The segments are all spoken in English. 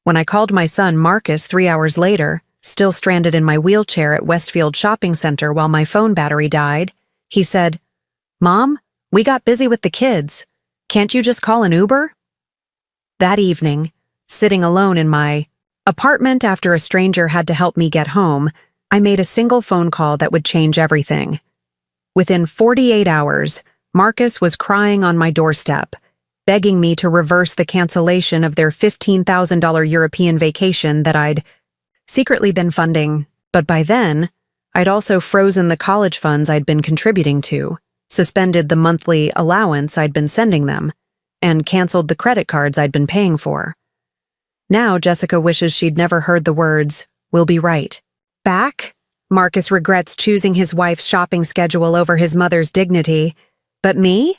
When I called my son Marcus 3 hours later, still stranded in my wheelchair at Westfield Shopping Center while my phone battery died, he said, "Mom, we got busy with the kids. Can't you just call an Uber?" That evening, sitting alone in my apartment after a stranger had to help me get home, I made a single phone call that would change everything. Within 48 hours, Marcus was crying on my doorstep, begging me to reverse the cancellation of their $15,000 European vacation that I'd secretly been funding, but by then, I'd also frozen the college funds I'd been contributing to, suspended the monthly allowance I'd been sending them, and canceled the credit cards I'd been paying for. Now Jessica wishes she'd never heard the words, "We'll be right." Back, Marcus regrets choosing his wife's shopping schedule over his mother's dignity. But me?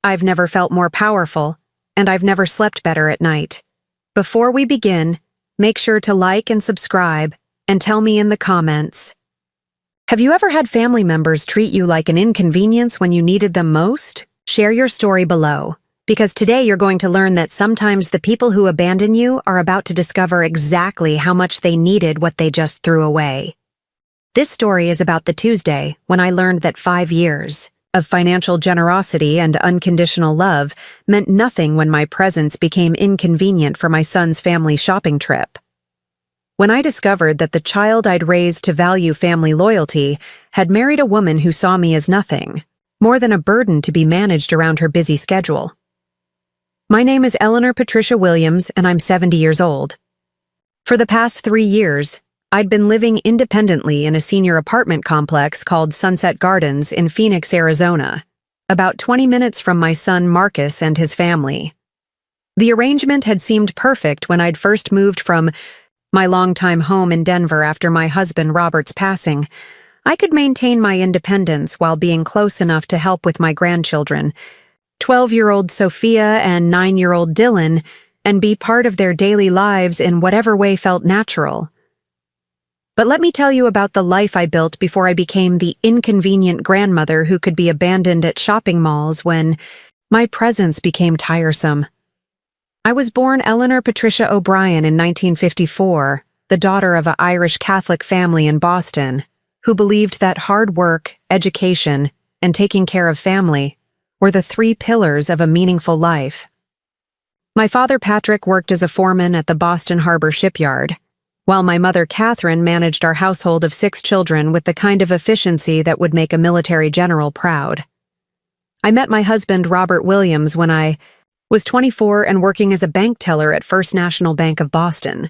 I've never felt more powerful, and I've never slept better at night. Before we begin, make sure to like and subscribe, and tell me in the comments. Have you ever had family members treat you like an inconvenience when you needed them most? Share your story below, because today you're going to learn that sometimes the people who abandon you are about to discover exactly how much they needed what they just threw away. This story is about the Tuesday when I learned that 5 years of financial generosity and unconditional love meant nothing when my presence became inconvenient for my son's family shopping trip. When I discovered that the child I'd raised to value family loyalty had married a woman who saw me as nothing, more than a burden to be managed around her busy schedule. My name is Eleanor Patricia Williams, and I'm 70 years old. For the past 3 years, I'd been living independently in a senior apartment complex called Sunset Gardens in Phoenix, Arizona, about 20 minutes from my son Marcus and his family. The arrangement had seemed perfect when I'd first moved from my longtime home in Denver after my husband Robert's passing. I could maintain my independence while being close enough to help with my grandchildren, 12-year-old Sophia and 9-year-old Dylan, and be part of their daily lives in whatever way felt natural. But let me tell you about the life I built before I became the inconvenient grandmother who could be abandoned at shopping malls when my presence became tiresome. I was born Eleanor Patricia O'Brien in 1954, the daughter of an Irish Catholic family in Boston, who believed that hard work, education, and taking care of family were the 3 pillars of a meaningful life. My father Patrick worked as a foreman at the Boston Harbor shipyard, while my mother Catherine managed our household of 6 children with the kind of efficiency that would make a military general proud. I met my husband Robert Williams when I was 24 and working as a bank teller at First National Bank of Boston.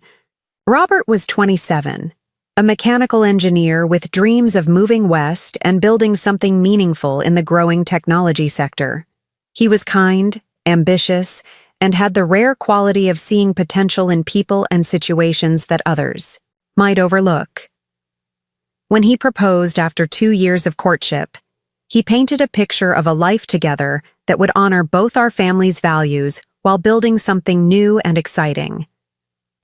Robert was 27, a mechanical engineer with dreams of moving west and building something meaningful in the growing technology sector. He was kind, ambitious, and had the rare quality of seeing potential in people and situations that others might overlook. When he proposed after 2 years of courtship, he painted a picture of a life together that would honor both our families' values while building something new and exciting.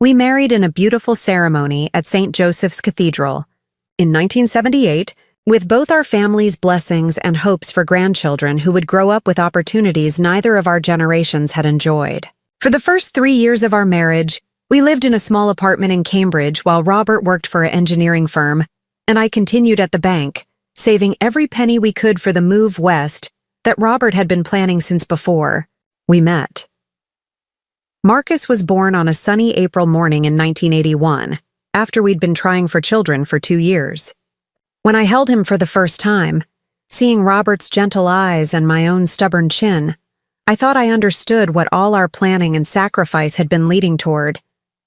We married in a beautiful ceremony at St. Joseph's Cathedral in 1978, with both our families' blessings and hopes for grandchildren who would grow up with opportunities neither of our generations had enjoyed. For the first 3 years of our marriage, we lived in a small apartment in Cambridge while Robert worked for an engineering firm, and I continued at the bank, saving every penny we could for the move west that Robert had been planning since before we met. Marcus was born on a sunny April morning in 1981, after we'd been trying for children for 2 years. When I held him for the first time, seeing Robert's gentle eyes and my own stubborn chin, I thought I understood what all our planning and sacrifice had been leading toward.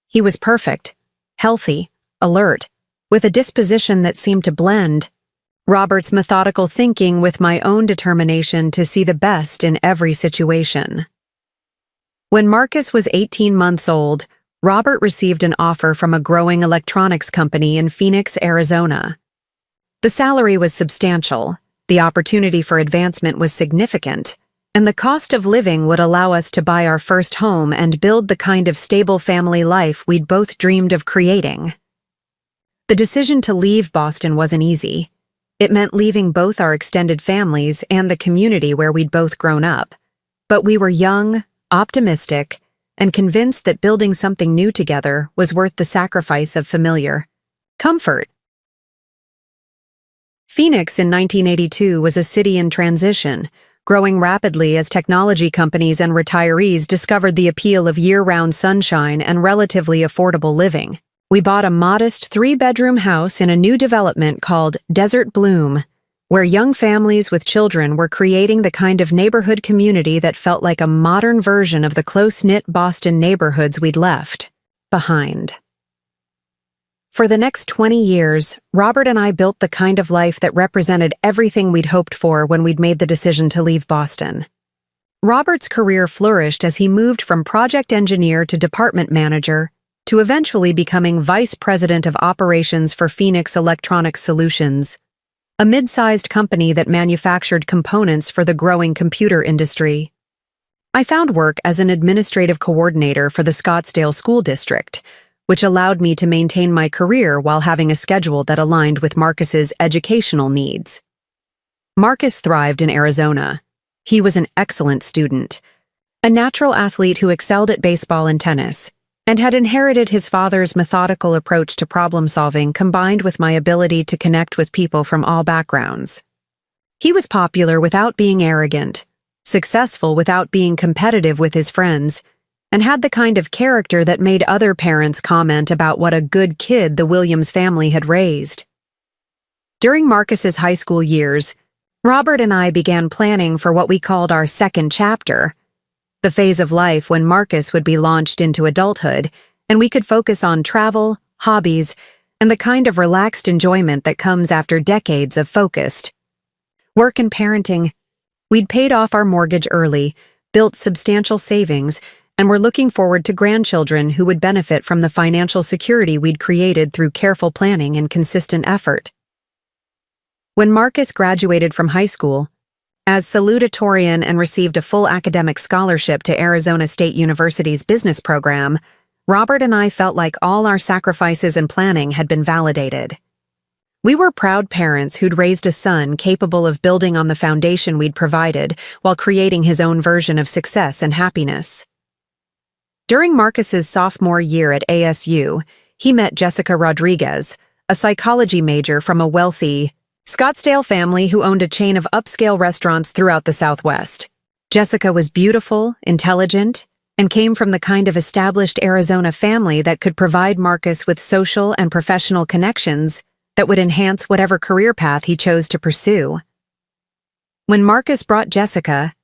He was perfect, healthy, alert, with a disposition that seemed to blend Robert's methodical thinking with my own determination to see the best in every situation. When Marcus was 18 months old, Robert received an offer from a growing electronics company in Phoenix, Arizona. The salary was substantial, the opportunity for advancement was significant, and the cost of living would allow us to buy our first home and build the kind of stable family life we'd both dreamed of creating. The decision to leave Boston wasn't easy. It meant leaving both our extended families and the community where we'd both grown up. But we were young, optimistic, and convinced that building something new together was worth the sacrifice of familiar comfort. Phoenix in 1982 was a city in transition, growing rapidly as technology companies and retirees discovered the appeal of year-round sunshine and relatively affordable living. We bought a modest 3-bedroom house in a new development called Desert Bloom, where young families with children were creating the kind of neighborhood community that felt like a modern version of the close-knit Boston neighborhoods we'd left behind. For the next 20 years, Robert and I built the kind of life that represented everything we'd hoped for when we'd made the decision to leave Boston. Robert's career flourished as he moved from project engineer to department manager to eventually becoming vice president of operations for Phoenix Electronics Solutions, a mid-sized company that manufactured components for the growing computer industry. I found work as an administrative coordinator for the Scottsdale School District, which allowed me to maintain my career while having a schedule that aligned with Marcus's educational needs. Marcus thrived in Arizona. He was an excellent student, a natural athlete who excelled at baseball and tennis, and had inherited his father's methodical approach to problem-solving combined with my ability to connect with people from all backgrounds. He was popular without being arrogant, successful without being competitive with his friends, and had the kind of character that made other parents comment about what a good kid the Williams family had raised. During Marcus's high school years, Robert and I began planning for what we called our second chapter, the phase of life when Marcus would be launched into adulthood, and we could focus on travel, hobbies, and the kind of relaxed enjoyment that comes after decades of focused work and parenting. We'd paid off our mortgage early, built substantial savings, and were looking forward to grandchildren who would benefit from the financial security we'd created through careful planning and consistent effort. When Marcus graduated from high school, as salutatorian and received a full academic scholarship to Arizona State University's business program, Robert and I felt like all our sacrifices and planning had been validated. We were proud parents who'd raised a son capable of building on the foundation we'd provided while creating his own version of success and happiness. During Marcus's sophomore year at ASU, he met Jessica Rodriguez, a psychology major from a wealthy Scottsdale family who owned a chain of upscale restaurants throughout the Southwest. Jessica was beautiful, intelligent, and came from the kind of established Arizona family that could provide Marcus with social and professional connections that would enhance whatever career path he chose to pursue. When Marcus brought Jessica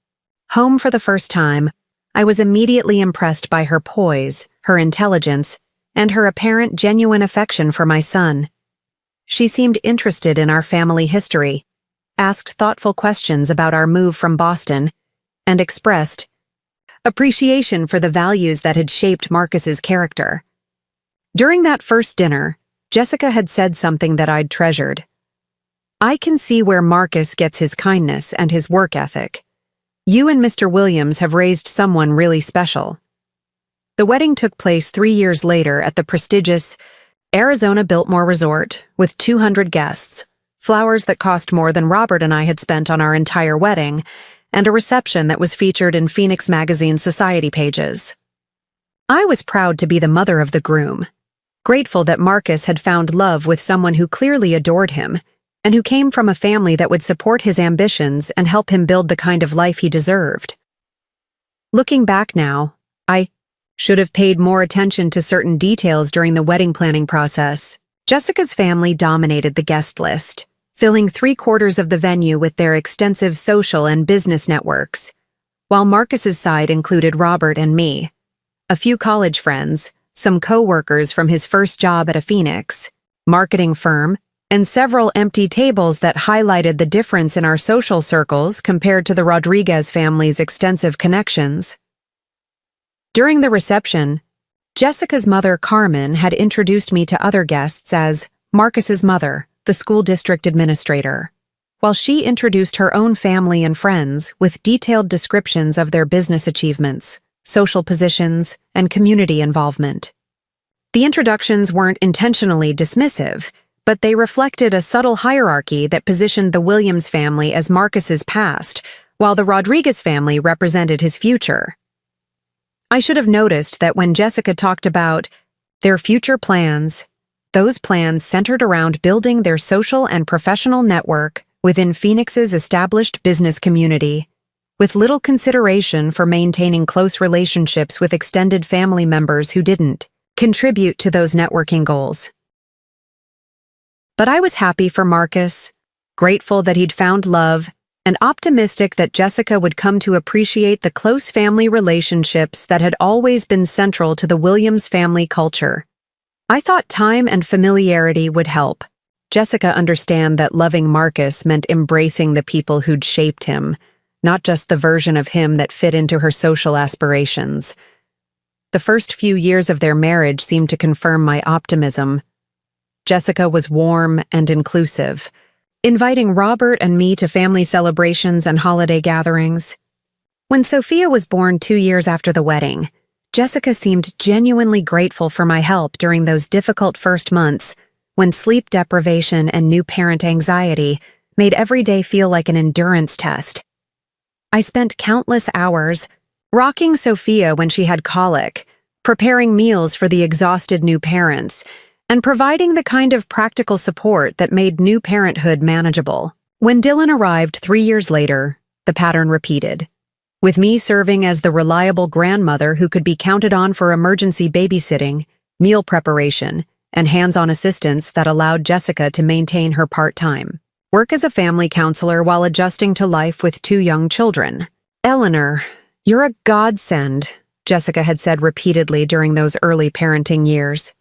home for the first time, I was immediately impressed by her poise, her intelligence, and her apparent genuine affection for my son. She seemed interested in our family history, asked thoughtful questions about our move from Boston, and expressed appreciation for the values that had shaped Marcus's character. During that first dinner, Jessica had said something that I'd treasured. "I can see where Marcus gets his kindness and his work ethic. You and Mr. Williams have raised someone really special." The wedding took place 3 years later at the prestigious Arizona Biltmore Resort with 200 guests, flowers that cost more than Robert and I had spent on our entire wedding, and a reception that was featured in Phoenix Magazine's society pages. I was proud to be the mother of the groom, grateful that Marcus had found love with someone who clearly adored him, and who came from a family that would support his ambitions and help him build the kind of life he deserved. Looking back now, I should have paid more attention to certain details during the wedding planning process. Jessica's family dominated the guest list, filling 3/4 of the venue with their extensive social and business networks, while Marcus's side included Robert and me, a few college friends, some co-workers from his first job at a Phoenix marketing firm, and several empty tables that highlighted the difference in our social circles compared to the Rodriguez family's extensive connections. During the reception, Jessica's mother, Carmen, had introduced me to other guests as Marcus's mother, the school district administrator, while she introduced her own family and friends with detailed descriptions of their business achievements, social positions, and community involvement. The introductions weren't intentionally dismissive, but they reflected a subtle hierarchy that positioned the Williams family as Marcus's past, while the Rodriguez family represented his future. I should have noticed that when Jessica talked about their future plans, those plans centered around building their social and professional network within Phoenix's established business community, with little consideration for maintaining close relationships with extended family members who didn't contribute to those networking goals. But I was happy for Marcus, grateful that he'd found love, and optimistic that Jessica would come to appreciate the close family relationships that had always been central to the Williams family culture. I thought time and familiarity would help Jessica understand that loving Marcus meant embracing the people who'd shaped him, not just the version of him that fit into her social aspirations. The first few years of their marriage seemed to confirm my optimism. Jessica was warm and inclusive, inviting Robert and me to family celebrations and holiday gatherings. When Sophia was born 2 years after the wedding, Jessica seemed genuinely grateful for my help during those difficult first months when sleep deprivation and new parent anxiety made every day feel like an endurance test. I spent countless hours rocking Sophia when she had colic, preparing meals for the exhausted new parents, and providing the kind of practical support that made new parenthood manageable. When Dylan arrived 3 years later, the pattern repeated, with me serving as the reliable grandmother who could be counted on for emergency babysitting, meal preparation, and hands-on assistance that allowed Jessica to maintain her part-time work as a family counselor while adjusting to life with 2 young children. "Eleanor, you're a godsend," Jessica had said repeatedly during those early parenting years.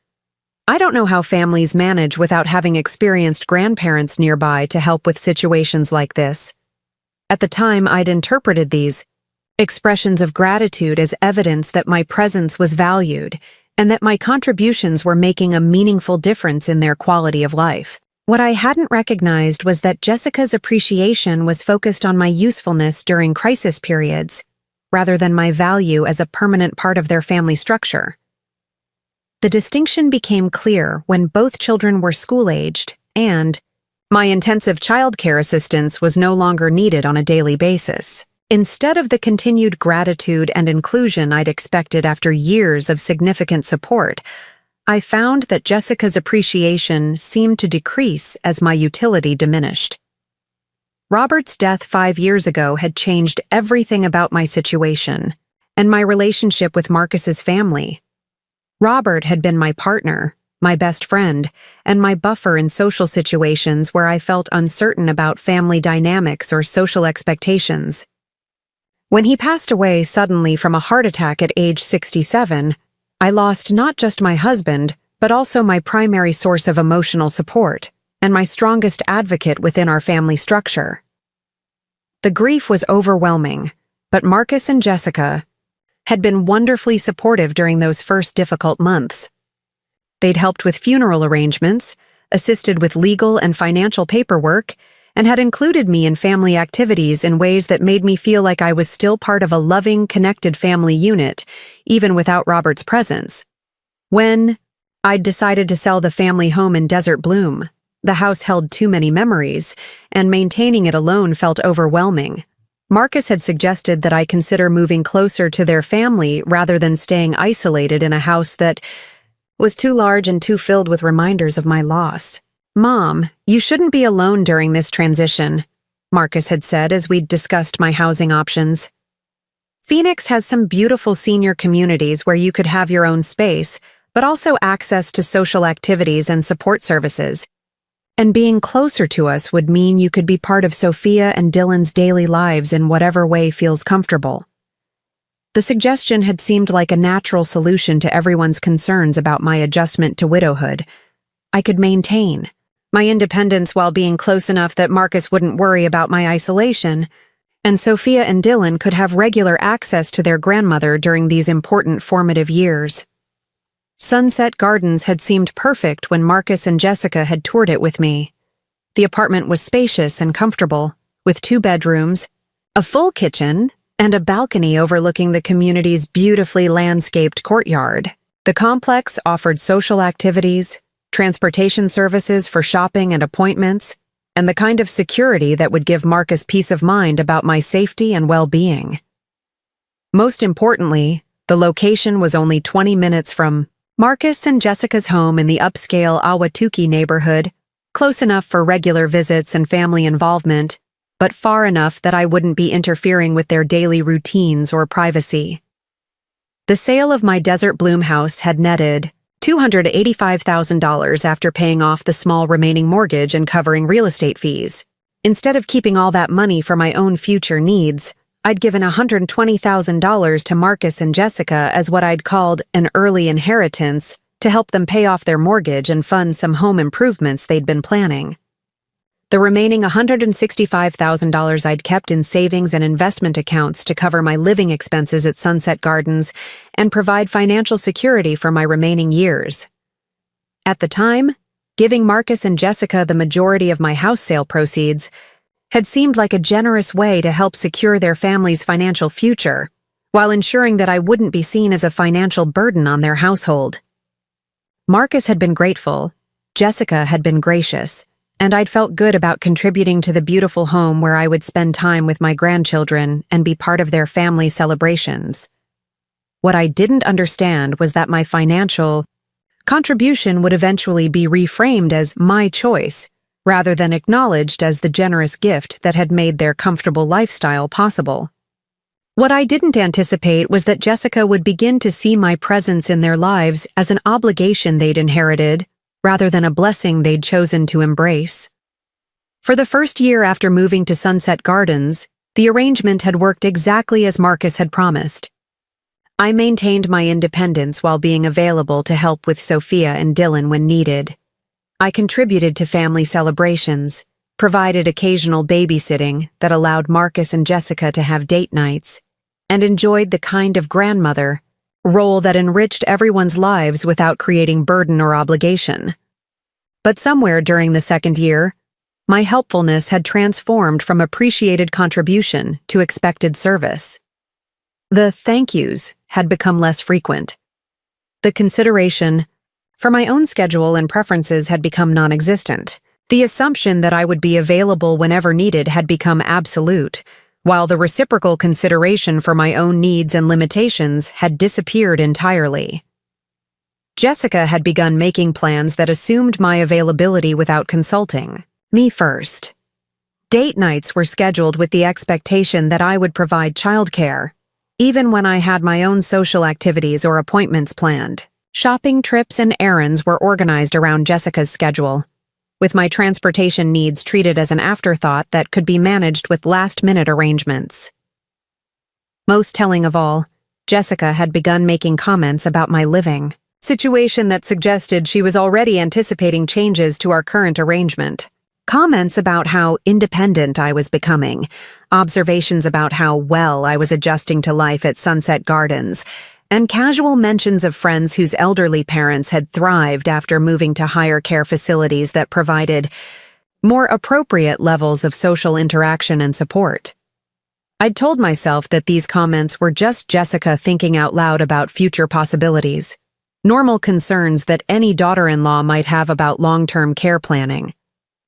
I don't know how families manage without having experienced grandparents nearby to help with situations like this. At the time, I'd interpreted these expressions of gratitude as evidence that my presence was valued and that my contributions were making a meaningful difference in their quality of life. What I hadn't recognized was that Jessica's appreciation was focused on my usefulness during crisis periods, rather than my value as a permanent part of their family structure. The distinction became clear when both children were school-aged and my intensive childcare assistance was no longer needed on a daily basis. Instead of the continued gratitude and inclusion I'd expected after years of significant support, I found that Jessica's appreciation seemed to decrease as my utility diminished. Robert's death 5 years ago had changed everything about my situation and my relationship with Marcus's family. Robert had been my partner, my best friend, and my buffer in social situations where I felt uncertain about family dynamics or social expectations. When he passed away suddenly from a heart attack at age 67, I lost not just my husband, but also my primary source of emotional support and my strongest advocate within our family structure. The grief was overwhelming, but Marcus and Jessica had been wonderfully supportive during those first difficult months. They'd helped with funeral arrangements, assisted with legal and financial paperwork, and had included me in family activities in ways that made me feel like I was still part of a loving, connected family unit, even without Robert's presence. When I'd decided to sell the family home in Desert Bloom, the house held too many memories, and maintaining it alone felt overwhelming. Marcus had suggested that I consider moving closer to their family rather than staying isolated in a house that was too large and too filled with reminders of my loss. "Mom, you shouldn't be alone during this transition," Marcus had said as we'd discussed my housing options. "Phoenix has some beautiful senior communities where you could have your own space, but also access to social activities and support services. And being closer to us would mean you could be part of Sophia and Dylan's daily lives in whatever way feels comfortable." The suggestion had seemed like a natural solution to everyone's concerns about my adjustment to widowhood. I could maintain my independence while being close enough that Marcus wouldn't worry about my isolation, and Sophia and Dylan could have regular access to their grandmother during these important formative years. Sunset Gardens had seemed perfect when Marcus and Jessica had toured it with me. The apartment was spacious and comfortable, with 2 bedrooms, a full kitchen, and a balcony overlooking the community's beautifully landscaped courtyard. The complex offered social activities, transportation services for shopping and appointments, and the kind of security that would give Marcus peace of mind about my safety and well-being. Most importantly, The location was only 20 minutes from Marcus and Jessica's home in the upscale Ahwatukee neighborhood, close enough for regular visits and family involvement, but far enough that I wouldn't be interfering with their daily routines or privacy. The sale of my desert bloom house had netted $285,000 after paying off the small remaining mortgage and covering real estate fees. Instead of keeping all that money for my own future needs, I'd given $120,000 to Marcus and Jessica as what I'd called an early inheritance to help them pay off their mortgage and fund some home improvements they'd been planning. The remaining $165,000 I'd kept in savings and investment accounts to cover my living expenses at Sunset Gardens and provide financial security for my remaining years. At the time, giving Marcus and Jessica the majority of my house sale proceeds had seemed like a generous way to help secure their family's financial future, while ensuring that I wouldn't be seen as a financial burden on their household. Marcus had been grateful, Jessica had been gracious, and I'd felt good about contributing to the beautiful home where I would spend time with my grandchildren and be part of their family celebrations. What I didn't understand was that my financial contribution would eventually be reframed as my choice, rather than acknowledged as the generous gift that had made their comfortable lifestyle possible. What I didn't anticipate was that Jessica would begin to see my presence in their lives as an obligation they'd inherited, rather than a blessing they'd chosen to embrace. For the first year after moving to Sunset Gardens, the arrangement had worked exactly as Marcus had promised. I maintained my independence while being available to help with Sophia and Dylan when needed. I contributed to family celebrations, provided occasional babysitting that allowed Marcus and Jessica to have date nights, and enjoyed the kind of grandmother role that enriched everyone's lives without creating burden or obligation. But somewhere during the second year, my helpfulness had transformed from appreciated contribution to expected service. The thank yous had become less frequent. The consideration for my own schedule and preferences had become non-existent. The assumption that I would be available whenever needed had become absolute, while the reciprocal consideration for my own needs and limitations had disappeared entirely. Jessica had begun making plans that assumed my availability without consulting me first. Date nights were scheduled with the expectation that I would provide childcare, even when I had my own social activities or appointments planned. Shopping trips and errands were organized around Jessica's schedule, with my transportation needs treated as an afterthought that could be managed with last-minute arrangements. Most telling of all, Jessica had begun making comments about my living situation that suggested she was already anticipating changes to our current arrangement. Comments about how independent I was becoming, observations about how well I was adjusting to life at Sunset Gardens, and casual mentions of friends whose elderly parents had thrived after moving to higher care facilities that provided more appropriate levels of social interaction and support. I'd told myself that these comments were just Jessica thinking out loud about future possibilities, normal concerns that any daughter-in-law might have about long-term care planning.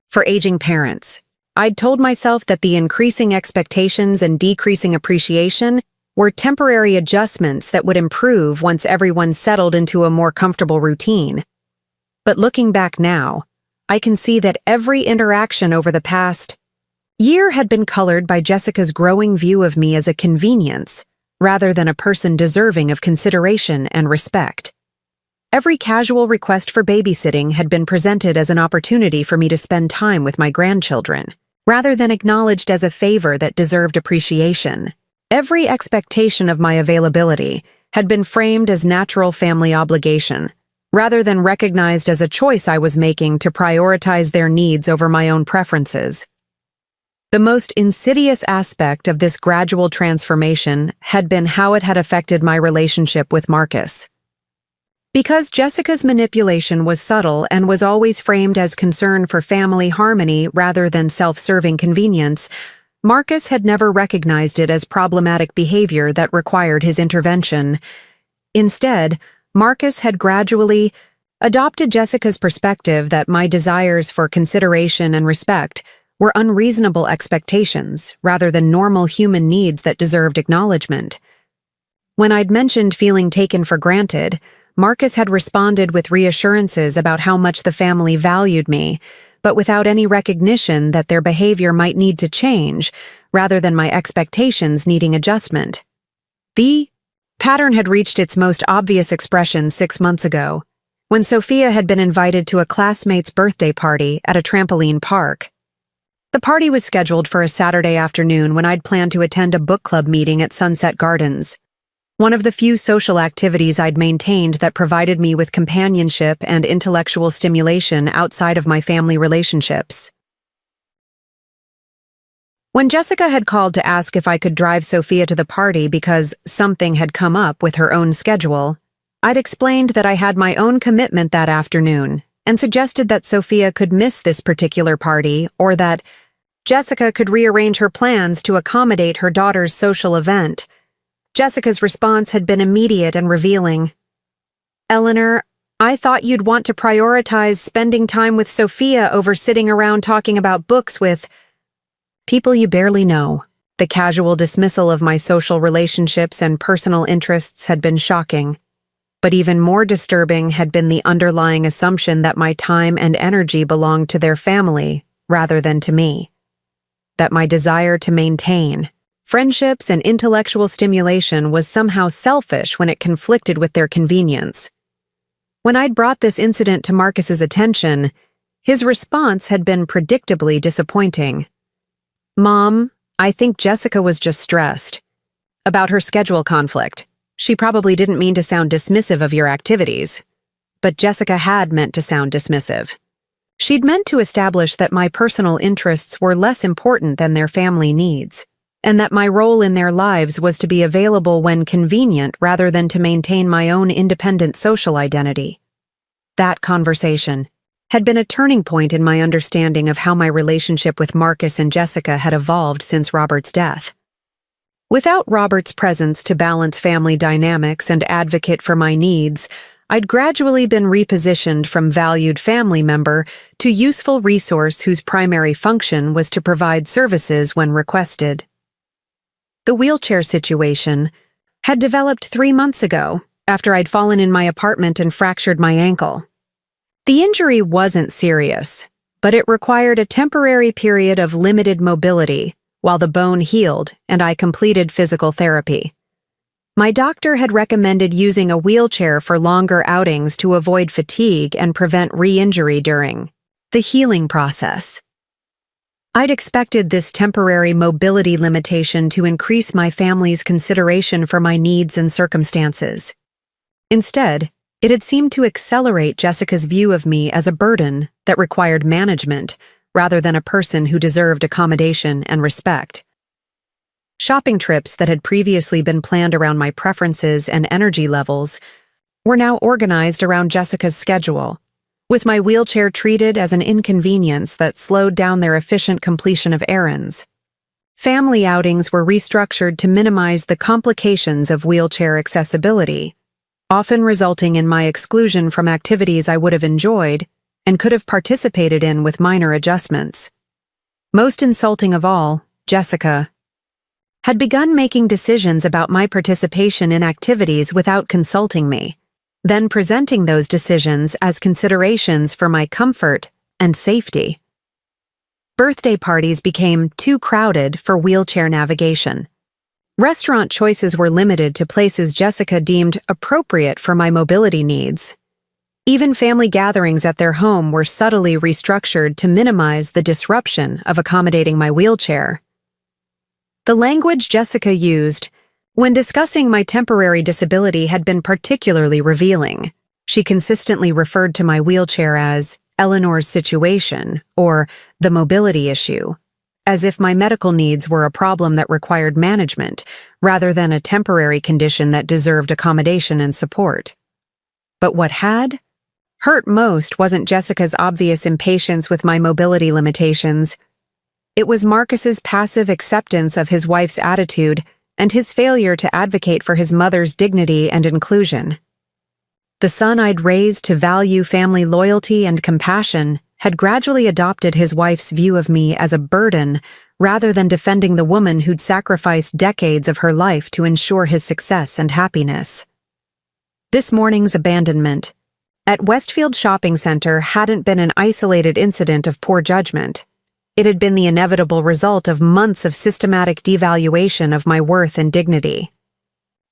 For aging parents, I'd told myself that the increasing expectations and decreasing appreciation were temporary adjustments that would improve once everyone settled into a more comfortable routine. But looking back now, I can see that every interaction over the past year had been colored by Jessica's growing view of me as a convenience, rather than a person deserving of consideration and respect. Every casual request for babysitting had been presented as an opportunity for me to spend time with my grandchildren, rather than acknowledged as a favor that deserved appreciation. Every expectation of my availability had been framed as natural family obligation, rather than recognized as a choice I was making to prioritize their needs over my own preferences. The most insidious aspect of this gradual transformation had been how it had affected my relationship with Marcus. Because Jessica's manipulation was subtle and was always framed as concern for family harmony rather than self-serving convenience, Marcus had never recognized it as problematic behavior that required his intervention. Instead, Marcus had gradually adopted Jessica's perspective that my desires for consideration and respect were unreasonable expectations rather than normal human needs that deserved acknowledgement. When I'd mentioned feeling taken for granted, Marcus had responded with reassurances about how much the family valued me, but without any recognition that their behavior might need to change, rather than my expectations needing adjustment. The pattern had reached its most obvious expression 6 months ago, when Sophia had been invited to a classmate's birthday party at a trampoline park. The party was scheduled for a Saturday afternoon when I'd planned to attend a book club meeting at Sunset Gardens, one of the few social activities I'd maintained that provided me with companionship and intellectual stimulation outside of my family relationships. When Jessica had called to ask if I could drive Sophia to the party because something had come up with her own schedule, I'd explained that I had my own commitment that afternoon and suggested that Sophia could miss this particular party or that Jessica could rearrange her plans to accommodate her daughter's social event. Jessica's response had been immediate and revealing. "Eleanor, I thought you'd want to prioritize spending time with Sophia over sitting around talking about books with people you barely know." The casual dismissal of my social relationships and personal interests had been shocking. But even more disturbing had been the underlying assumption that my time and energy belonged to their family rather than to me. That my desire to maintain friendships and intellectual stimulation was somehow selfish when it conflicted with their convenience. When I'd brought this incident to Marcus's attention, his response had been predictably disappointing. "Mom, I think Jessica was just stressed about her schedule conflict. She probably didn't mean to sound dismissive of your activities." But Jessica had meant to sound dismissive. She'd meant to establish that my personal interests were less important than their family needs, and that my role in their lives was to be available when convenient rather than to maintain my own independent social identity. That conversation had been a turning point in my understanding of how my relationship with Marcus and Jessica had evolved since Robert's death. Without Robert's presence to balance family dynamics and advocate for my needs, I'd gradually been repositioned from valued family member to useful resource whose primary function was to provide services when requested. The wheelchair situation had developed 3 months ago after I'd fallen in my apartment and fractured my ankle. The injury wasn't serious, but it required a temporary period of limited mobility while the bone healed and I completed physical therapy. My doctor had recommended using a wheelchair for longer outings to avoid fatigue and prevent re-injury during the healing process. I'd expected this temporary mobility limitation to increase my family's consideration for my needs and circumstances. Instead, it had seemed to accelerate Jessica's view of me as a burden that required management rather than a person who deserved accommodation and respect. Shopping trips that had previously been planned around my preferences and energy levels were now organized around Jessica's schedule, with my wheelchair treated as an inconvenience that slowed down their efficient completion of errands. Family outings were restructured to minimize the complications of wheelchair accessibility, often resulting in my exclusion from activities I would have enjoyed and could have participated in with minor adjustments. Most insulting of all, Jessica had begun making decisions about my participation in activities without consulting me, then presenting those decisions as considerations for my comfort and safety. Birthday parties became too crowded for wheelchair navigation. Restaurant choices were limited to places Jessica deemed appropriate for my mobility needs. Even family gatherings at their home were subtly restructured to minimize the disruption of accommodating my wheelchair. The language Jessica used when discussing my temporary disability had been particularly revealing. She consistently referred to my wheelchair as Eleanor's situation or the mobility issue, as if my medical needs were a problem that required management rather than a temporary condition that deserved accommodation and support. But what had hurt most wasn't Jessica's obvious impatience with my mobility limitations. It was Marcus's passive acceptance of his wife's attitude and his failure to advocate for his mother's dignity and inclusion. The son I'd raised to value family loyalty and compassion had gradually adopted his wife's view of me as a burden rather than defending the woman who'd sacrificed decades of her life to ensure his success and happiness. This morning's abandonment at Westfield Shopping Center hadn't been an isolated incident of poor judgment. It had been the inevitable result of months of systematic devaluation of my worth and dignity.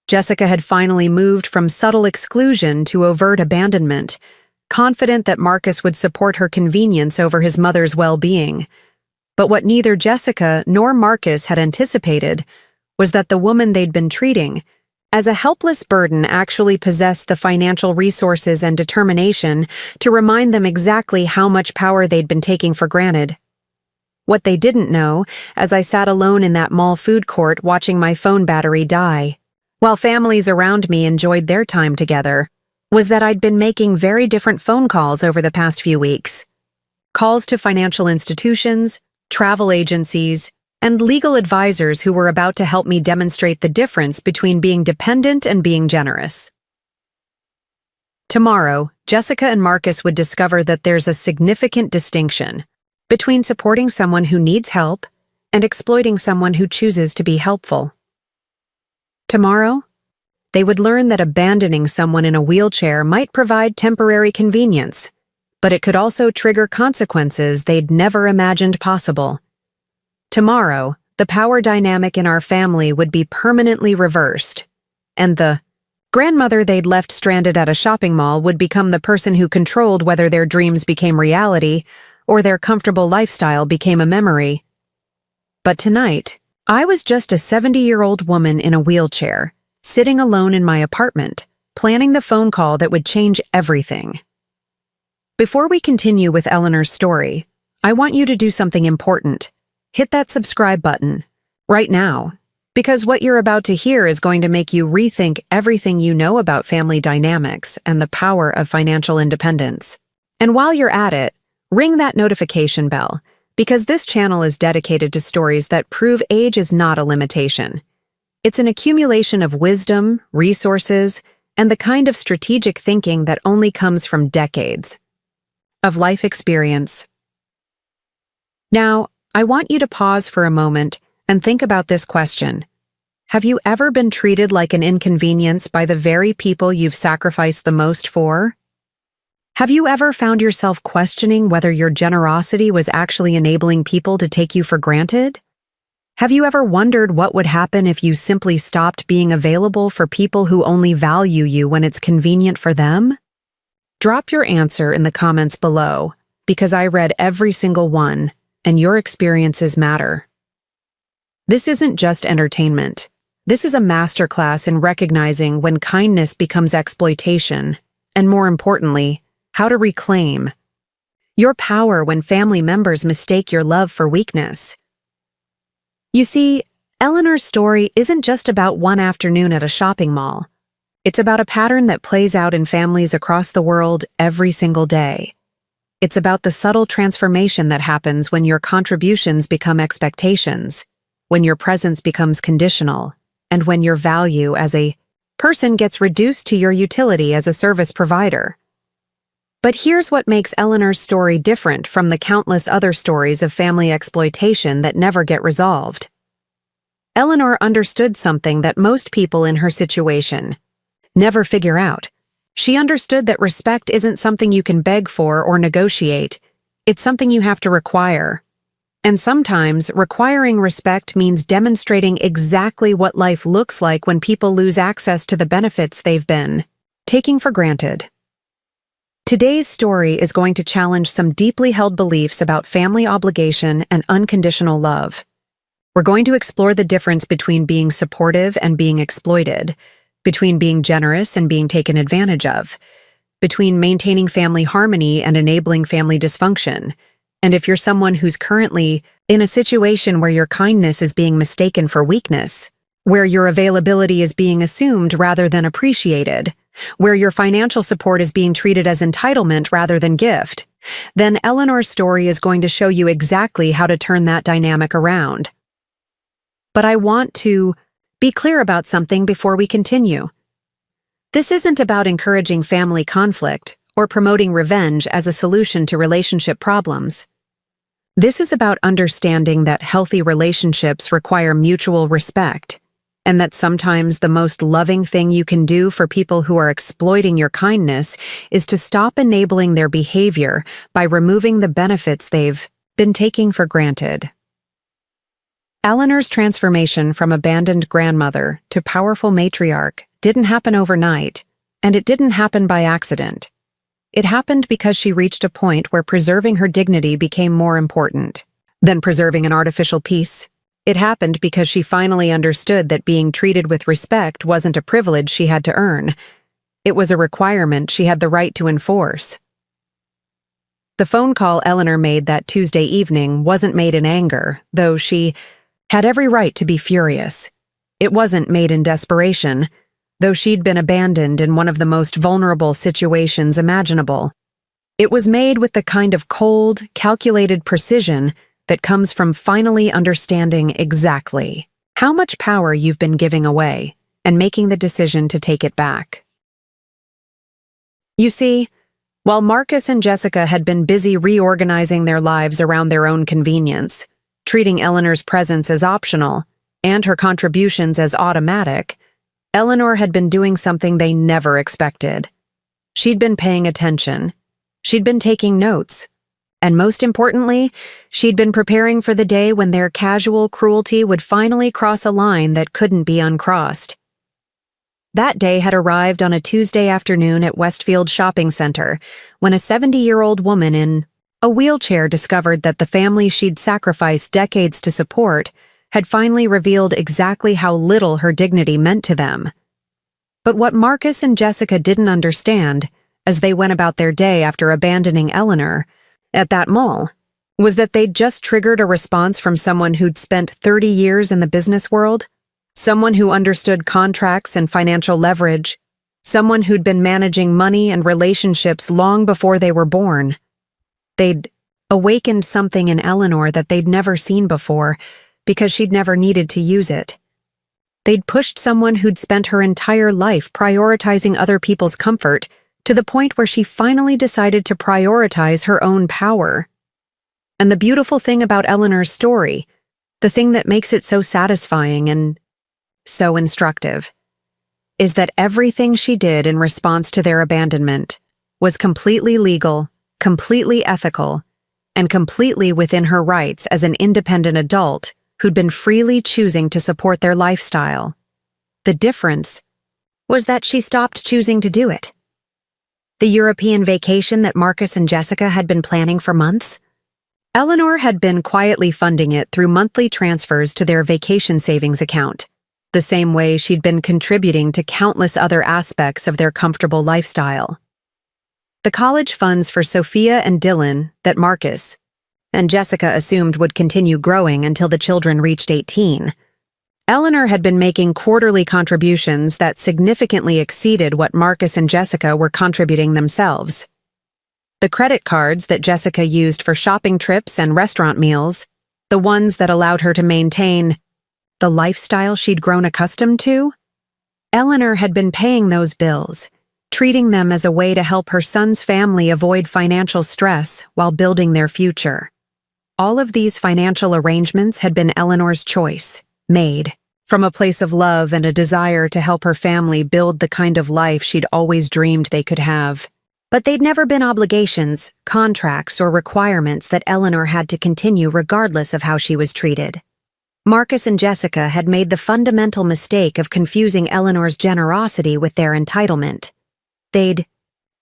Jessica had finally moved from subtle exclusion to overt abandonment, confident that Marcus would support her convenience over his mother's well-being. But what neither Jessica nor Marcus had anticipated was that the woman they'd been treating as a helpless burden actually possessed the financial resources and determination to remind them exactly how much power they'd been taking for granted. What they didn't know, as I sat alone in that mall food court watching my phone battery die, while families around me enjoyed their time together, was that I'd been making very different phone calls over the past few weeks. Calls to financial institutions, travel agencies, and legal advisors who were about to help me demonstrate the difference between being dependent and being generous. Tomorrow, Jessica and Marcus would discover that there's a significant distinction between supporting someone who needs help and exploiting someone who chooses to be helpful. Tomorrow, they would learn that abandoning someone in a wheelchair might provide temporary convenience, but it could also trigger consequences they'd never imagined possible. Tomorrow, the power dynamic in our family would be permanently reversed, and the grandmother they'd left stranded at a shopping mall would become the person who controlled whether their dreams became reality or their comfortable lifestyle became a memory. But tonight, I was just a 70-year-old woman in a wheelchair, sitting alone in my apartment, planning the phone call that would change everything. Before we continue with Eleanor's story, I want you to do something important. Hit that subscribe button, right now, because what you're about to hear is going to make you rethink everything you know about family dynamics and the power of financial independence. And while you're at it, ring that notification bell, because this channel is dedicated to stories that prove age is not a limitation. It's an accumulation of wisdom, resources, and the kind of strategic thinking that only comes from decades of life experience. Now, I want you to pause for a moment and think about this question. Have you ever been treated like an inconvenience by the very people you've sacrificed the most for? Have you ever found yourself questioning whether your generosity was actually enabling people to take you for granted? Have you ever wondered what would happen if you simply stopped being available for people who only value you when it's convenient for them? Drop your answer in the comments below, because I read every single one, and your experiences matter. This isn't just entertainment. This is a masterclass in recognizing when kindness becomes exploitation, and more importantly, how to reclaim your power when family members mistake your love for weakness. You see, Eleanor's story isn't just about one afternoon at a shopping mall. It's about a pattern that plays out in families across the world every single day. It's about the subtle transformation that happens when your contributions become expectations, when your presence becomes conditional, and when your value as a person gets reduced to your utility as a service provider. But here's what makes Eleanor's story different from the countless other stories of family exploitation that never get resolved. Eleanor understood something that most people in her situation never figure out. She understood that respect isn't something you can beg for or negotiate. It's something you have to require. And sometimes, requiring respect means demonstrating exactly what life looks like when people lose access to the benefits they've been taking for granted. Today's story is going to challenge some deeply held beliefs about family obligation and unconditional love. We're going to explore the difference between being supportive and being exploited, between being generous and being taken advantage of, between maintaining family harmony and enabling family dysfunction. And if you're someone who's currently in a situation where your kindness is being mistaken for weakness, where your availability is being assumed rather than appreciated, where your financial support is being treated as entitlement rather than gift, then Eleanor's story is going to show you exactly how to turn that dynamic around. But I want to be clear about something before we continue. This isn't about encouraging family conflict or promoting revenge as a solution to relationship problems. This is about understanding that healthy relationships require mutual respect, and that sometimes the most loving thing you can do for people who are exploiting your kindness is to stop enabling their behavior by removing the benefits they've been taking for granted. Eleanor's transformation from abandoned grandmother to powerful matriarch didn't happen overnight, and it didn't happen by accident. It happened because she reached a point where preserving her dignity became more important than preserving an artificial peace. It happened because she finally understood that being treated with respect wasn't a privilege she had to earn. It was a requirement she had the right to enforce. The phone call Eleanor made that Tuesday evening wasn't made in anger, though she had every right to be furious. It wasn't made in desperation, though she'd been abandoned in one of the most vulnerable situations imaginable. It was made with the kind of cold, calculated precision that comes from finally understanding exactly how much power you've been giving away and making the decision to take it back. You see, while Marcus and Jessica had been busy reorganizing their lives around their own convenience, treating Eleanor's presence as optional and her contributions as automatic, Eleanor had been doing something they never expected. She'd been paying attention. She'd been taking notes. And most importantly, she'd been preparing for the day when their casual cruelty would finally cross a line that couldn't be uncrossed. That day had arrived on a Tuesday afternoon at Westfield Shopping Center when a 70-year-old woman in a wheelchair discovered that the family she'd sacrificed decades to support had finally revealed exactly how little her dignity meant to them. But what Marcus and Jessica didn't understand, as they went about their day after abandoning Eleanor at that mall, was that they'd just triggered a response from someone who'd spent 30 years in the business world, someone who understood contracts and financial leverage, someone who'd been managing money and relationships long before they were born. They'd awakened something in Eleanor that they'd never seen before, because she'd never needed to use it. They'd pushed someone who'd spent her entire life prioritizing other people's comfort to the point where she finally decided to prioritize her own power. And the beautiful thing about Eleanor's story, the thing that makes it so satisfying and so instructive, is that everything she did in response to their abandonment was completely legal, completely ethical, and completely within her rights as an independent adult who'd been freely choosing to support their lifestyle. The difference was that she stopped choosing to do it. The European vacation that Marcus and Jessica had been planning for months, Eleanor had been quietly funding it through monthly transfers to their vacation savings account, the same way she'd been contributing to countless other aspects of their comfortable lifestyle. The college funds for Sophia and Dylan that Marcus and Jessica assumed would continue growing until the children reached 18. Eleanor had been making quarterly contributions that significantly exceeded what Marcus and Jessica were contributing themselves. The credit cards that Jessica used for shopping trips and restaurant meals, the ones that allowed her to maintain the lifestyle she'd grown accustomed to, Eleanor had been paying those bills, treating them as a way to help her son's family avoid financial stress while building their future. All of these financial arrangements had been Eleanor's choice, made from a place of love and a desire to help her family build the kind of life she'd always dreamed they could have. But they'd never been obligations, contracts, or requirements that Eleanor had to continue regardless of how she was treated. Marcus and Jessica had made the fundamental mistake of confusing Eleanor's generosity with their entitlement. They'd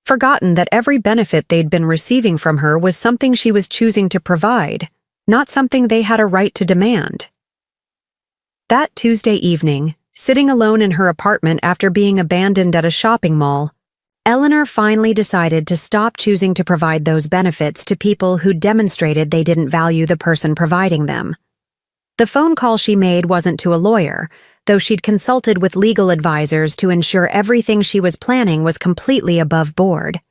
forgotten that every benefit they'd been receiving from her was something she was choosing to provide, not something they had a right to demand. That Tuesday evening, sitting alone in her apartment after being abandoned at a shopping mall, Eleanor finally decided to stop choosing to provide those benefits to people who demonstrated they didn't value the person providing them. The phone call she made wasn't to a lawyer, though she'd consulted with legal advisors to ensure everything she was planning was completely above board.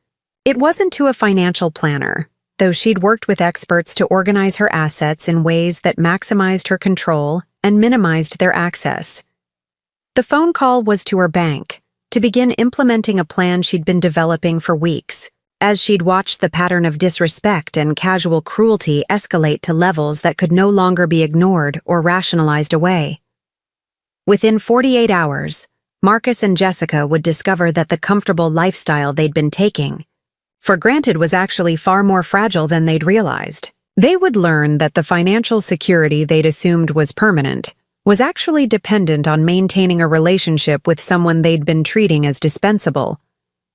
It wasn't to a financial planner, though she'd worked with experts to organize her assets in ways that maximized her control and minimized their access. The phone call was to her bank, to begin implementing a plan she'd been developing for weeks, as she'd watched the pattern of disrespect and casual cruelty escalate to levels that could no longer be ignored or rationalized away. Within 48 hours, Marcus and Jessica would discover that the comfortable lifestyle they'd been taking for granted was actually far more fragile than they'd realized. They would learn that the financial security they'd assumed was permanent was actually dependent on maintaining a relationship with someone they'd been treating as dispensable.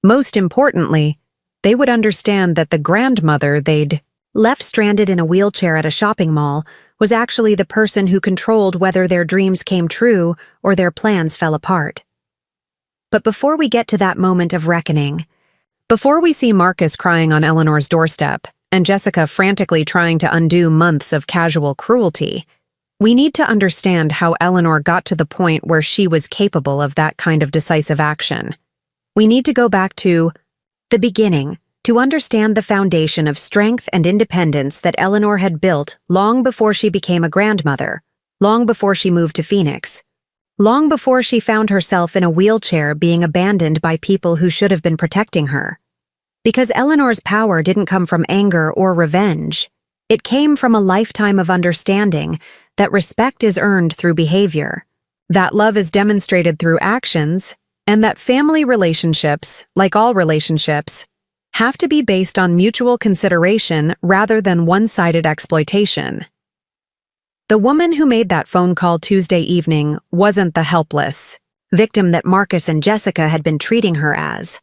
Most importantly, they would understand that the grandmother they'd left stranded in a wheelchair at a shopping mall was actually the person who controlled whether their dreams came true or their plans fell apart. But before we get to that moment of reckoning, before we see Marcus crying on Eleanor's doorstep and Jessica frantically trying to undo months of casual cruelty, we need to understand how Eleanor got to the point where she was capable of that kind of decisive action. We need to go back to the beginning to understand the foundation of strength and independence that Eleanor had built long before she became a grandmother, long before she moved to Phoenix, long before she found herself in a wheelchair being abandoned by people who should have been protecting her. Because Eleanor's power didn't come from anger or revenge. It came from a lifetime of understanding that respect is earned through behavior, that love is demonstrated through actions, and that family relationships, like all relationships, have to be based on mutual consideration rather than one-sided exploitation. The woman who made that phone call Tuesday evening wasn't the helpless victim that Marcus and Jessica had been treating her as.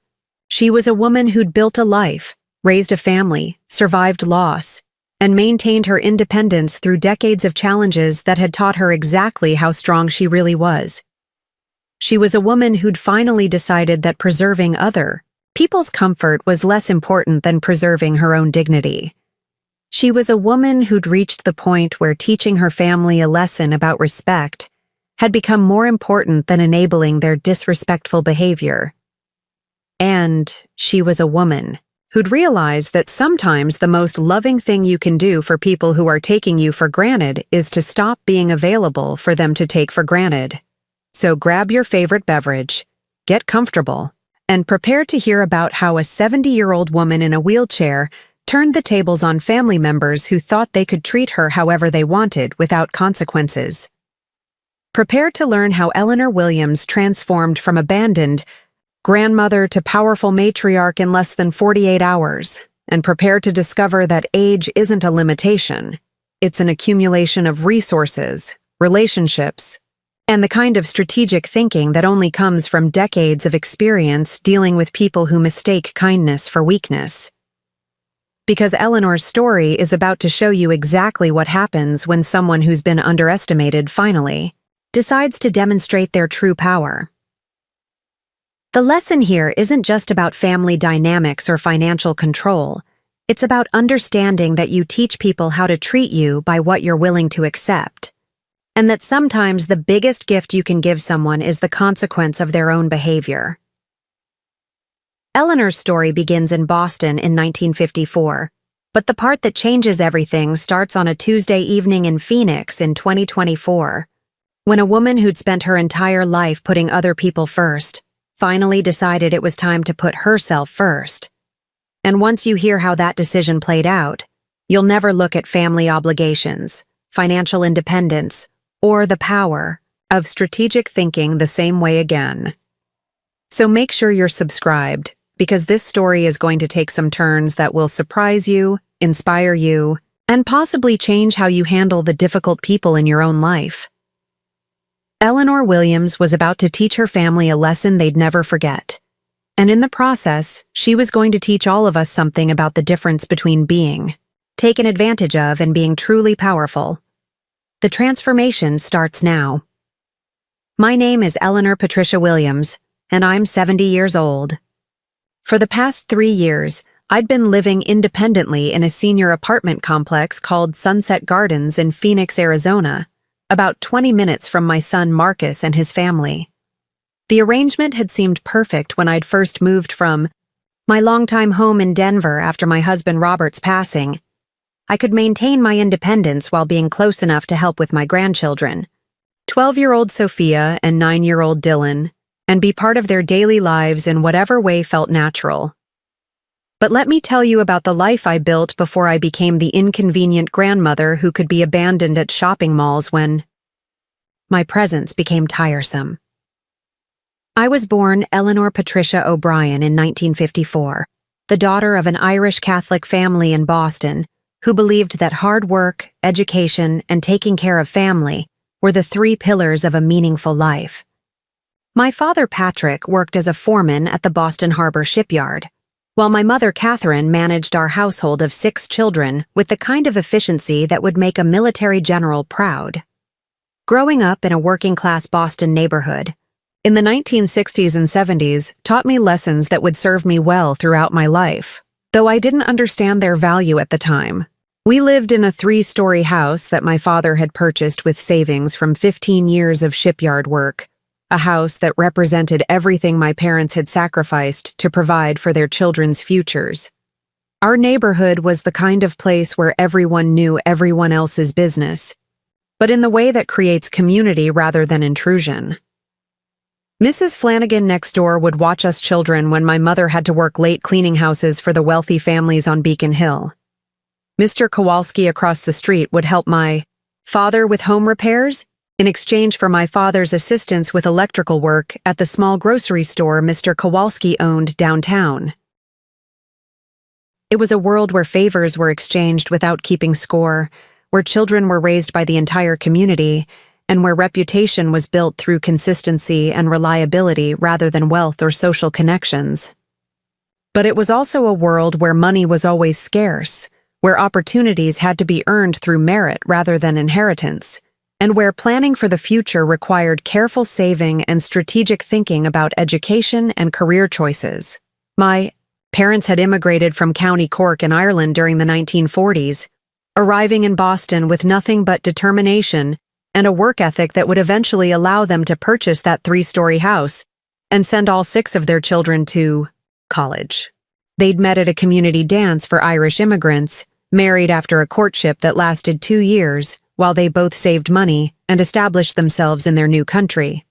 She was a woman who'd built a life, raised a family, survived loss, and maintained her independence through decades of challenges that had taught her exactly how strong she really was. She was a woman who'd finally decided that preserving other people's comfort was less important than preserving her own dignity. She was a woman who'd reached the point where teaching her family a lesson about respect had become more important than enabling their disrespectful behavior. And she was a woman who'd realized that sometimes the most loving thing you can do for people who are taking you for granted is to stop being available for them to take for granted. So grab your favorite beverage, get comfortable, and prepare to hear about how a 70-year-old woman in a wheelchair turned the tables on family members who thought they could treat her however they wanted without consequences. Prepare to learn how Eleanor Williams transformed from abandoned grandmother to powerful matriarch in less than 48 hours, and prepare to discover that age isn't a limitation. It's an accumulation of resources, relationships, and the kind of strategic thinking that only comes from decades of experience dealing with people who mistake kindness for weakness. Because Eleanor's story is about to show you exactly what happens when someone who's been underestimated finally decides to demonstrate their true power. The lesson here isn't just about family dynamics or financial control. It's about understanding that you teach people how to treat you by what you're willing to accept, and that sometimes the biggest gift you can give someone is the consequence of their own behavior. Eleanor's story begins in Boston in 1954, but the part that changes everything starts on a Tuesday evening in Phoenix in 2024, when a woman who'd spent her entire life putting other people first finally decided it was time to put herself first. And once you hear how that decision played out, you'll never look at family obligations, financial independence, or the power of strategic thinking the same way again. So make sure you're subscribed, because this story is going to take some turns that will surprise you, inspire you, and possibly change how you handle the difficult people in your own life. Eleanor Williams was about to teach her family a lesson they'd never forget. And in the process, she was going to teach all of us something about the difference between being taken advantage of and being truly powerful. The transformation starts now. My name is Eleanor Patricia Williams, and I'm 70 years old. For the past 3 years, I'd been living independently in a senior apartment complex called Sunset Gardens in Phoenix, Arizona, about 20 minutes from my son Marcus and his family. The arrangement had seemed perfect when I'd first moved from my longtime home in Denver after my husband Robert's passing. I could maintain my independence while being close enough to help with my grandchildren, 12-year-old Sophia and 9-year-old Dylan, and be part of their daily lives in whatever way felt natural. But let me tell you about the life I built before I became the inconvenient grandmother who could be abandoned at shopping malls when my presence became tiresome. I was born Eleanor Patricia O'Brien in 1954, the daughter of an Irish Catholic family in Boston who believed that hard work, education, and taking care of family were the three pillars of a meaningful life. My father, Patrick, worked as a foreman at the Boston Harbor shipyard, while my mother, Catherine, managed our household of 6 children with the kind of efficiency that would make a military general proud. Growing up in a working-class Boston neighborhood, in the 1960s and 70s taught me lessons that would serve me well throughout my life, though I didn't understand their value at the time. We lived in a 3-story house that my father had purchased with savings from 15 years of shipyard work, a house that represented everything my parents had sacrificed to provide for their children's futures. Our neighborhood was the kind of place where everyone knew everyone else's business, but in the way that creates community rather than intrusion. Mrs. Flanagan next door would watch us children when my mother had to work late cleaning houses for the wealthy families on Beacon Hill. Mr. Kowalski across the street would help my father with home repairs in exchange for my father's assistance with electrical work at the small grocery store Mr. Kowalski owned downtown. It was a world where favors were exchanged without keeping score, where children were raised by the entire community, and where reputation was built through consistency and reliability rather than wealth or social connections. But it was also a world where money was always scarce, where opportunities had to be earned through merit rather than inheritance, and where planning for the future required careful saving and strategic thinking about education and career choices. My parents had immigrated from County Cork in Ireland during the 1940s, arriving in Boston with nothing but determination and a work ethic that would eventually allow them to purchase that 3-story house and send all 6 of their children to college. They'd met at a community dance for Irish immigrants, married after a courtship that lasted 2 years, while they both saved money and established themselves in their new country.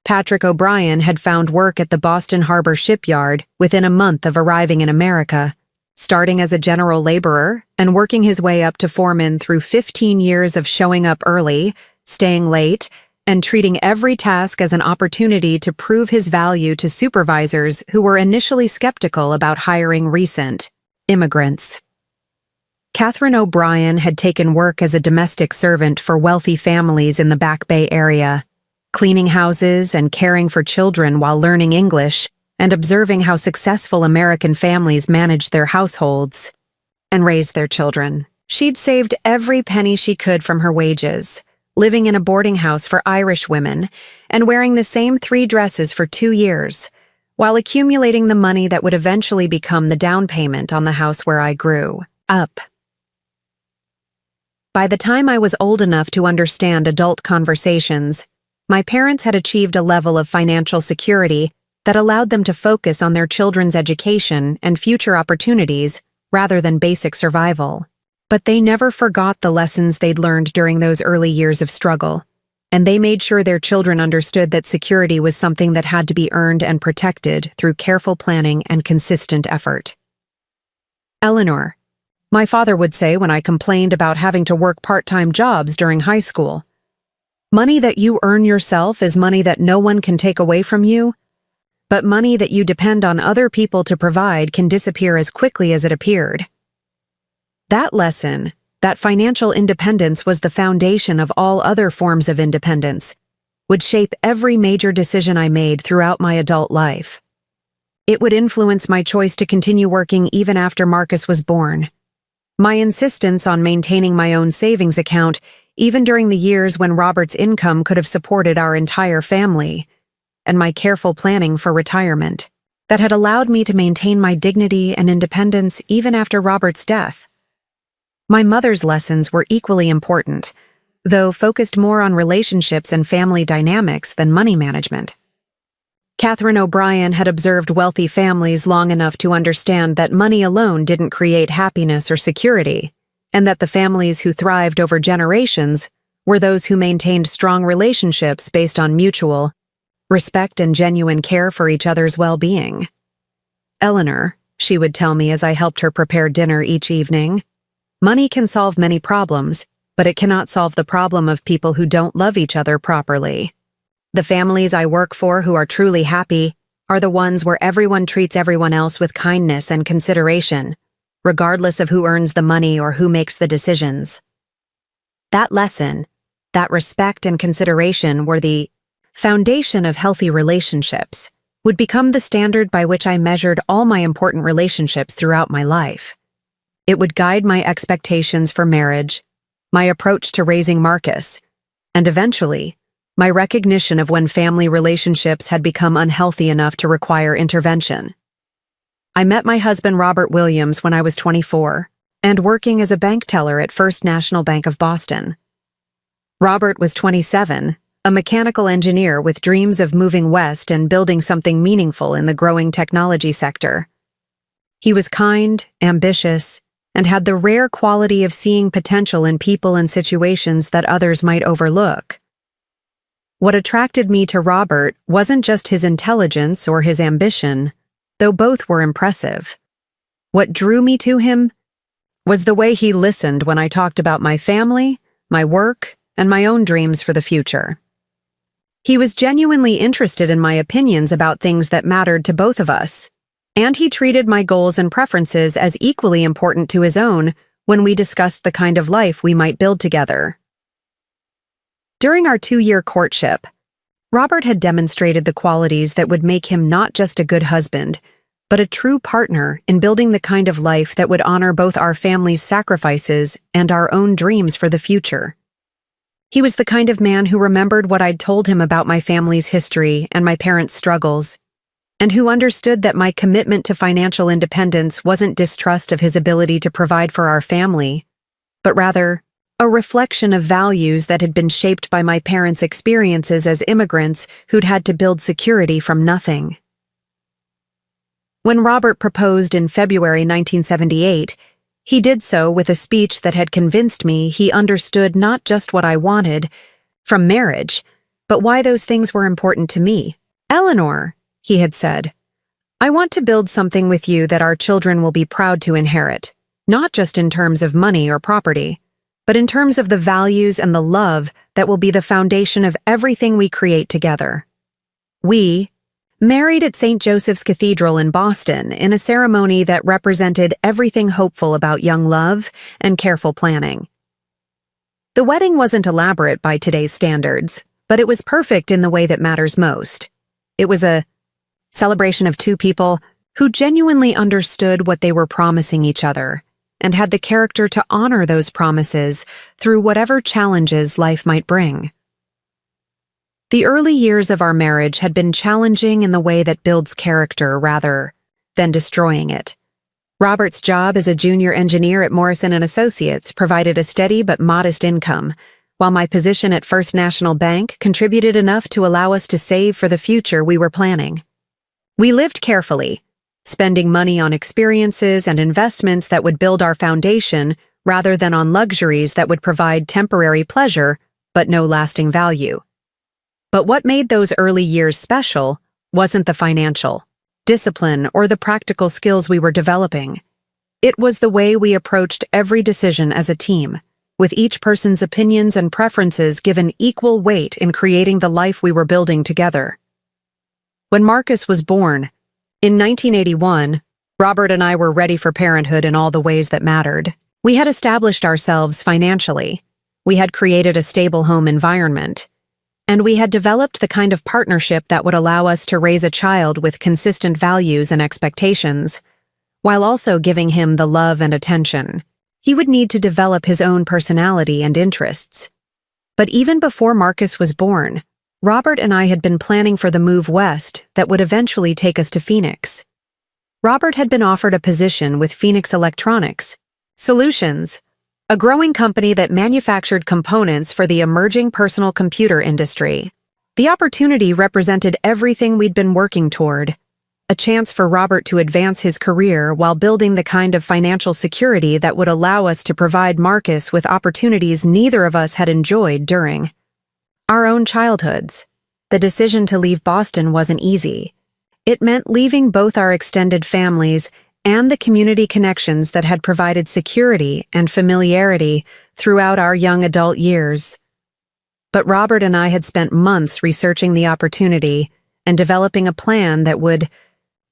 Patrick O'Brien had found work at the Boston Harbor shipyard within a month of arriving in America, starting as a general laborer and working his way up to foreman through 15 years of showing up early, staying late, and treating every task as an opportunity to prove his value to supervisors who were initially skeptical about hiring recent immigrants. Catherine O'Brien had taken work as a domestic servant for wealthy families in the Back Bay area, cleaning houses and caring for children while learning English and observing how successful American families managed their households and raised their children. She'd saved every penny she could from her wages, living in a boarding house for Irish women and wearing the same 3 dresses for 2 years, while accumulating the money that would eventually become the down payment on the house where I grew up. By the time I was old enough to understand adult conversations, my parents had achieved a level of financial security that allowed them to focus on their children's education and future opportunities rather than basic survival. But they never forgot the lessons they'd learned during those early years of struggle, and they made sure their children understood that security was something that had to be earned and protected through careful planning and consistent effort. Eleanor, my father would say when I complained about having to work part-time jobs during high school, money that you earn yourself is money that no one can take away from you, but money that you depend on other people to provide can disappear as quickly as it appeared. That lesson, that financial independence was the foundation of all other forms of independence, would shape every major decision I made throughout my adult life. It would influence my choice to continue working even after Marcus was born. My insistence on maintaining my own savings account, even during the years when Robert's income could have supported our entire family, and my careful planning for retirement, that had allowed me to maintain my dignity and independence even after Robert's death. My mother's lessons were equally important, though focused more on relationships and family dynamics than money management. Catherine O'Brien had observed wealthy families long enough to understand that money alone didn't create happiness or security, and that the families who thrived over generations were those who maintained strong relationships based on mutual respect and genuine care for each other's well-being. Eleanor, she would tell me as I helped her prepare dinner each evening. Money can solve many problems, but it cannot solve the problem of people who don't love each other properly. The families I work for who are truly happy are the ones where everyone treats everyone else with kindness and consideration, regardless of who earns the money or who makes the decisions. That lesson, that respect and consideration were the foundation of healthy relationships, would become the standard by which I measured all my important relationships throughout my life. It would guide my expectations for marriage, my approach to raising Marcus, and eventually, my recognition of when family relationships had become unhealthy enough to require intervention. I met my husband Robert Williams when I was 24 and working as a bank teller at First National Bank of Boston. Robert was 27, a mechanical engineer with dreams of moving west and building something meaningful in the growing technology sector. He was kind, ambitious, and had the rare quality of seeing potential in people and situations that others might overlook. What attracted me to Robert wasn't just his intelligence or his ambition, though both were impressive. What drew me to him was the way he listened when I talked about my family, my work, and my own dreams for the future. He was genuinely interested in my opinions about things that mattered to both of us, and he treated my goals and preferences as equally important to his own when we discussed the kind of life we might build together. During our 2-year courtship, Robert had demonstrated the qualities that would make him not just a good husband, but a true partner in building the kind of life that would honor both our family's sacrifices and our own dreams for the future. He was the kind of man who remembered what I'd told him about my family's history and my parents' struggles, and who understood that my commitment to financial independence wasn't distrust of his ability to provide for our family, but rather a reflection of values that had been shaped by my parents' experiences as immigrants who'd had to build security from nothing. When Robert proposed in February 1978, he did so with a speech that had convinced me he understood not just what I wanted from marriage, but why those things were important to me. "Eleanor," he had said, "I want to build something with you that our children will be proud to inherit, not just in terms of money or property, but in terms of the values and the love that will be the foundation of everything we create together." We married at St. Joseph's Cathedral in Boston in a ceremony that represented everything hopeful about young love and careful planning. The wedding wasn't elaborate by today's standards, but it was perfect in the way that matters most. It was a celebration of two people who genuinely understood what they were promising each other and had the character to honor those promises through whatever challenges life might bring. The early years of our marriage had been challenging in the way that builds character rather than destroying it. Robert's job as a junior engineer at Morrison & Associates provided a steady but modest income, while my position at First National Bank contributed enough to allow us to save for the future we were planning. We lived carefully, spending money on experiences and investments that would build our foundation rather than on luxuries that would provide temporary pleasure but no lasting value. But what made those early years special wasn't the financial, discipline, or the practical skills we were developing. It was the way we approached every decision as a team, with each person's opinions and preferences given equal weight in creating the life we were building together. When Marcus was born, in 1981, Robert and I were ready for parenthood in all the ways that mattered. We had established ourselves financially, we had created a stable home environment, and we had developed the kind of partnership that would allow us to raise a child with consistent values and expectations, while also giving him the love and attention. He would need to develop his own personality and interests. But even before Marcus was born, Robert and I had been planning for the move west that would eventually take us to Phoenix. Robert had been offered a position with Phoenix Electronics Solutions, a growing company that manufactured components for the emerging personal computer industry. The opportunity represented everything we'd been working toward, a chance for Robert to advance his career while building the kind of financial security that would allow us to provide Marcus with opportunities neither of us had enjoyed during our own childhoods. The decision to leave Boston wasn't easy. It meant leaving both our extended families and the community connections that had provided security and familiarity throughout our young adult years. But Robert and I had spent months researching the opportunity and developing a plan that would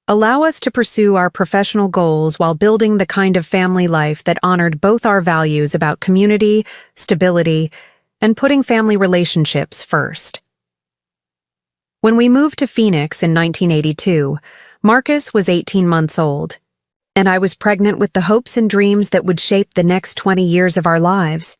allow us to pursue our professional goals while building the kind of family life that honored both our values about community, stability, and putting family relationships first. When we moved to Phoenix in 1982, Marcus was 18 months old, and I was pregnant with the hopes and dreams that would shape the next 20 years of our lives.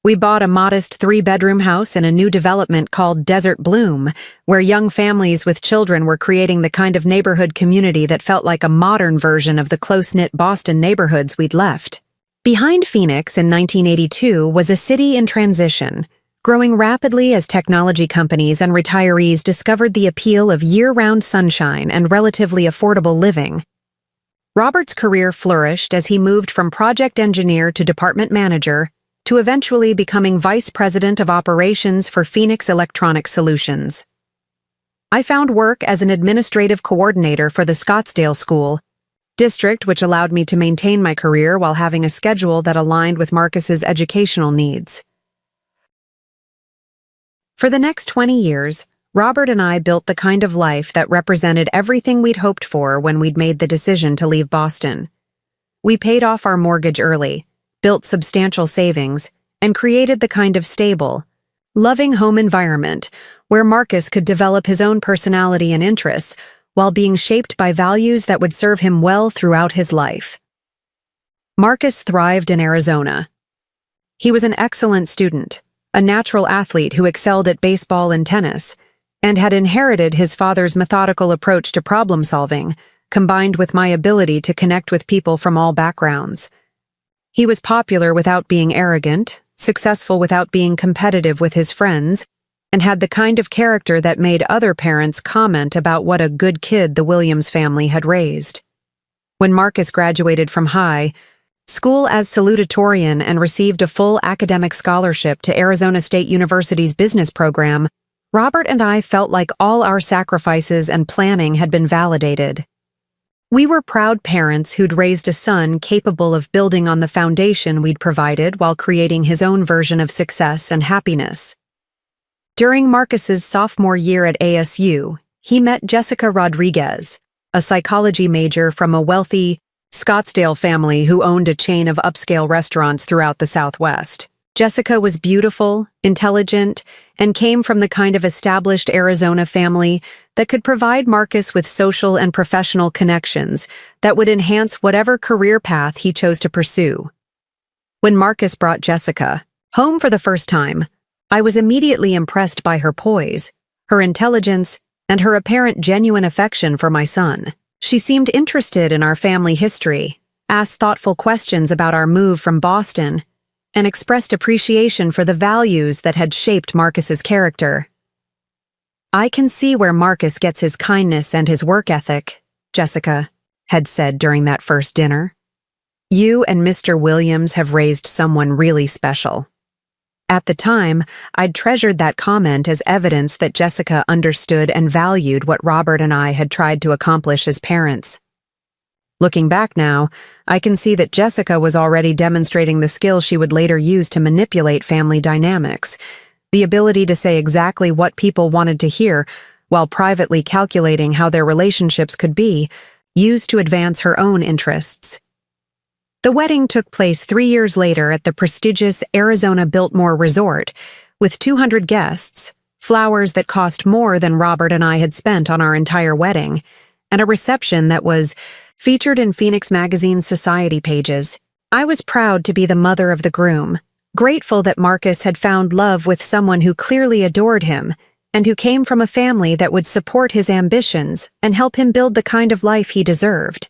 We bought a modest 3-bedroom house in a new development called Desert Bloom, where young families with children were creating the kind of neighborhood community that felt like a modern version of the close-knit Boston neighborhoods we'd left. Behind Phoenix in 1982 was a city in transition, growing rapidly as technology companies and retirees discovered the appeal of year-round sunshine and relatively affordable living. Robert's career flourished as he moved from project engineer to department manager, to eventually becoming vice president of operations for Phoenix Electronic Solutions. I found work as an administrative coordinator for the Scottsdale School District, which allowed me to maintain my career while having a schedule that aligned with Marcus's educational needs. For the next 20 years, Robert and I built the kind of life that represented everything we'd hoped for when we'd made the decision to leave Boston. We paid off our mortgage early, built substantial savings, and created the kind of stable, loving home environment where Marcus could develop his own personality and interests while being shaped by values that would serve him well throughout his life. Marcus thrived in Arizona. He was an excellent student, a natural athlete who excelled at baseball and tennis, and had inherited his father's methodical approach to problem-solving, combined with my ability to connect with people from all backgrounds. He was popular without being arrogant, successful without being competitive with his friends, and had the kind of character that made other parents comment about what a good kid the Williams family had raised. When Marcus graduated from high school as salutatorian and received a full academic scholarship to Arizona State University's business program, Robert and I felt like all our sacrifices and planning had been validated. We were proud parents who'd raised a son capable of building on the foundation we'd provided while creating his own version of success and happiness. During Marcus's sophomore year at ASU, he met Jessica Rodriguez, a psychology major from a wealthy Scottsdale family who owned a chain of upscale restaurants throughout the Southwest. Jessica was beautiful, intelligent, and came from the kind of established Arizona family that could provide Marcus with social and professional connections that would enhance whatever career path he chose to pursue. When Marcus brought Jessica home for the first time, I was immediately impressed by her poise, her intelligence, and her apparent genuine affection for my son. She seemed interested in our family history, asked thoughtful questions about our move from Boston, and expressed appreciation for the values that had shaped Marcus's character. "I can see where Marcus gets his kindness and his work ethic," Jessica had said during that first dinner. "You and Mr. Williams have raised someone really special." At the time, I'd treasured that comment as evidence that Jessica understood and valued what Robert and I had tried to accomplish as parents. Looking back now, I can see that Jessica was already demonstrating the skill she would later use to manipulate family dynamics, the ability to say exactly what people wanted to hear while privately calculating how their relationships could be used to advance her own interests. The wedding took place 3 years later at the prestigious Arizona Biltmore Resort, with 200 guests, flowers that cost more than Robert and I had spent on our entire wedding, and a reception that was featured in Phoenix Magazine's society pages. I was proud to be the mother of the groom, grateful that Marcus had found love with someone who clearly adored him and who came from a family that would support his ambitions and help him build the kind of life he deserved.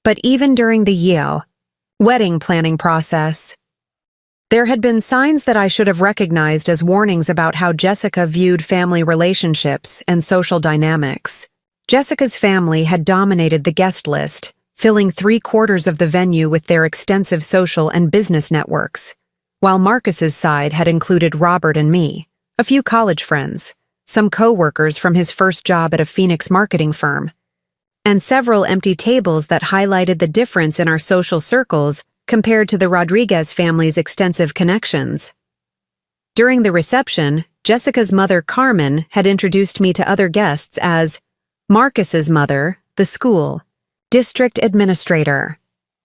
But even during the wedding planning process, there had been signs that I should have recognized as warnings about how Jessica viewed family relationships and social dynamics. Jessica's family had dominated the guest list, filling 3/4 of the venue with their extensive social and business networks, while Marcus's side had included Robert and me, a few college friends, some co-workers from his first job at a Phoenix marketing firm. and several empty tables that highlighted the difference in our social circles compared to the Rodriguez family's extensive connections. During the reception, Jessica's mother, Carmen, had introduced me to other guests as Marcus's mother, the school, district administrator,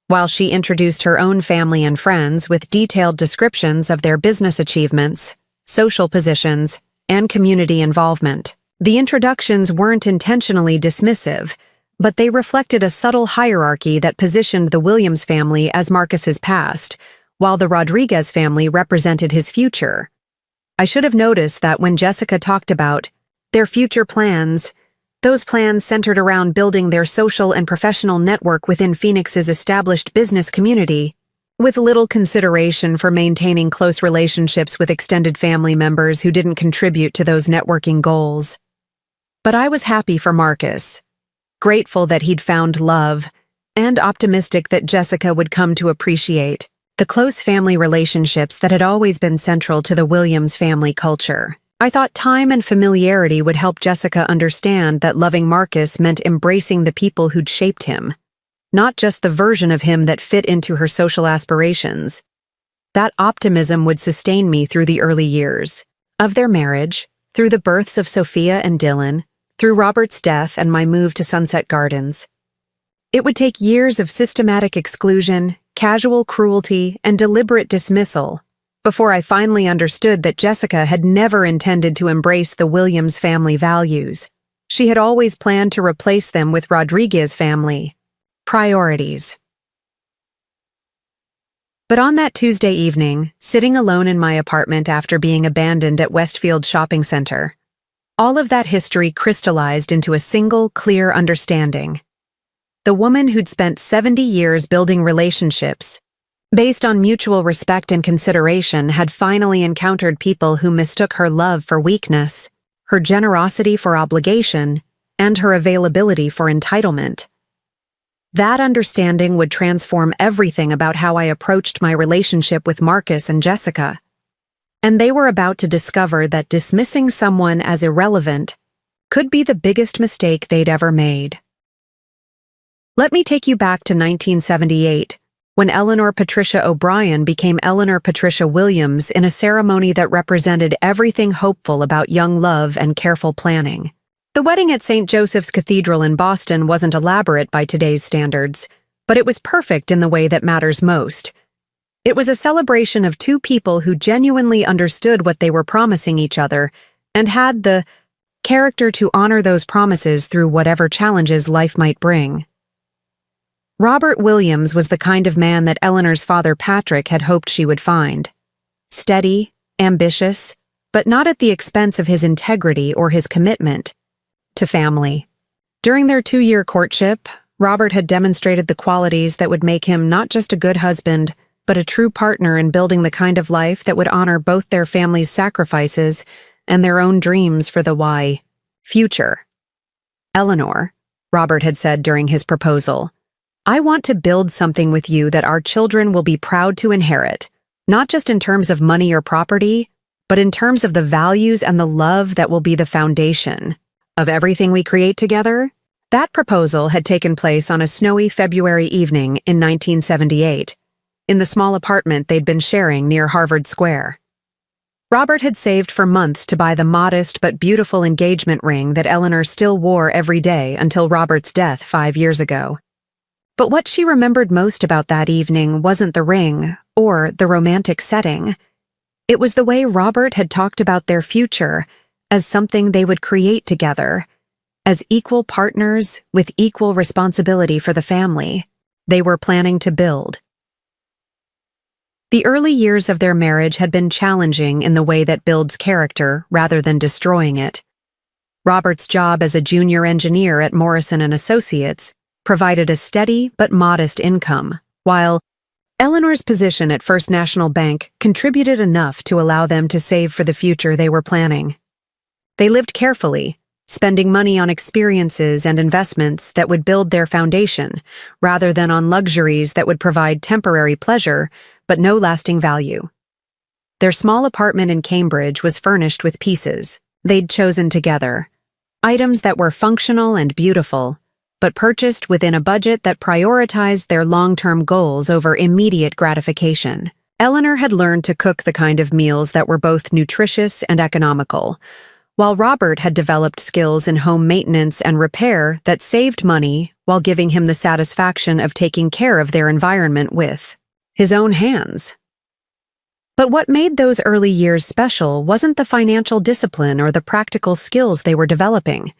while she introduced her own family and friends with detailed descriptions of their business achievements, social positions, and community involvement. The introductions weren't intentionally dismissive, but they reflected a subtle hierarchy that positioned the Williams family as Marcus's past, while the Rodriguez family represented his future. I should have noticed that when Jessica talked about their future plans, those plans centered around building their social and professional network within Phoenix's established business community, with little consideration for maintaining close relationships with extended family members who didn't contribute to those networking goals. But I was happy for Marcus, grateful that he'd found love, and optimistic that Jessica would come to appreciate the close family relationships that had always been central to the Williams family culture. I thought time and familiarity would help Jessica understand that loving Marcus meant embracing the people who'd shaped him, not just the version of him that fit into her social aspirations. That optimism would sustain me through the early years of their marriage, through the births of Sophia and Dylan, through Robert's death and my move to Sunset Gardens. It would take years of systematic exclusion, casual cruelty, and deliberate dismissal before I finally understood that Jessica had never intended to embrace the Williams family values. She had always planned to replace them with Rodriguez family priorities. But on that Tuesday evening, sitting alone in my apartment after being abandoned at Westfield Shopping Center, all of that history crystallized into a single, clear understanding. The woman who'd spent 70 years building relationships based on mutual respect and consideration had finally encountered people who mistook her love for weakness, her generosity for obligation, and her availability for entitlement. That understanding would transform everything about how I approached my relationship with Marcus and Jessica. And they were about to discover that dismissing someone as irrelevant could be the biggest mistake they'd ever made. Let me take you back to 1978, when Eleanor Patricia O'Brien became Eleanor Patricia Williams in a ceremony that represented everything hopeful about young love and careful planning. The wedding at St. Joseph's Cathedral in Boston wasn't elaborate by today's standards, but it was perfect in the way that matters most. It was a celebration of two people who genuinely understood what they were promising each other and had the character to honor those promises through whatever challenges life might bring. Robert Williams was the kind of man that Eleanor's father Patrick had hoped she would find. Steady, ambitious, but not at the expense of his integrity or his commitment to family. During their 2-year courtship, Robert had demonstrated the qualities that would make him not just a good husband, but a true partner in building the kind of life that would honor both their family's sacrifices and their own dreams for the future. Eleanor, Robert had said during his proposal, I want to build something with you that our children will be proud to inherit, not just in terms of money or property, but in terms of the values and the love that will be the foundation of everything we create together. That proposal had taken place on a snowy February evening in 1978, in the small apartment they'd been sharing near Harvard Square. Robert had saved for months to buy the modest but beautiful engagement ring that Eleanor still wore every day until Robert's death 5 years ago. But what she remembered most about that evening wasn't the ring or the romantic setting. It was the way Robert had talked about their future as something they would create together, as equal partners with equal responsibility for the family they were planning to build. The early years of their marriage had been challenging in the way that builds character rather than destroying it. Robert's job as a junior engineer at Morrison & Associates provided a steady but modest income, while Eleanor's position at First National Bank contributed enough to allow them to save for the future they were planning. They lived carefully, spending money on experiences and investments that would build their foundation, rather than on luxuries that would provide temporary pleasure but no lasting value. Their small apartment in Cambridge was furnished with pieces they'd chosen together, items that were functional and beautiful, but purchased within a budget that prioritized their long-term goals over immediate gratification. Eleanor had learned to cook the kind of meals that were both nutritious and economical, while Robert had developed skills in home maintenance and repair that saved money while giving him the satisfaction of taking care of their environment with his own hands. But what made those early years special wasn't the financial discipline or the practical skills they were developing.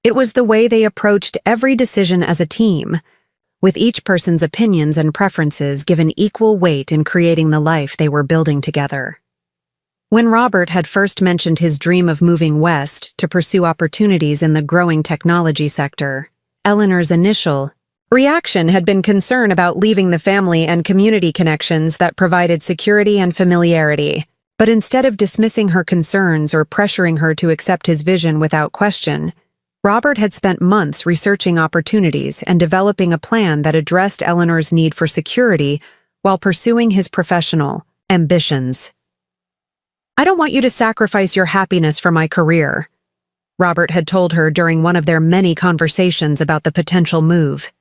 It was the way they approached every decision as a team, with each person's opinions and preferences given equal weight in creating the life they were building together. When Robert had first mentioned his dream of moving west to pursue opportunities in the growing technology sector, Eleanor's initial reaction had been concern about leaving the family and community connections that provided security and familiarity. But instead of dismissing her concerns or pressuring her to accept his vision without question, Robert had spent months researching opportunities and developing a plan that addressed Eleanor's need for security while pursuing his professional ambitions. "I don't want you to sacrifice your happiness for my career," Robert had told her during one of their many conversations about the potential move.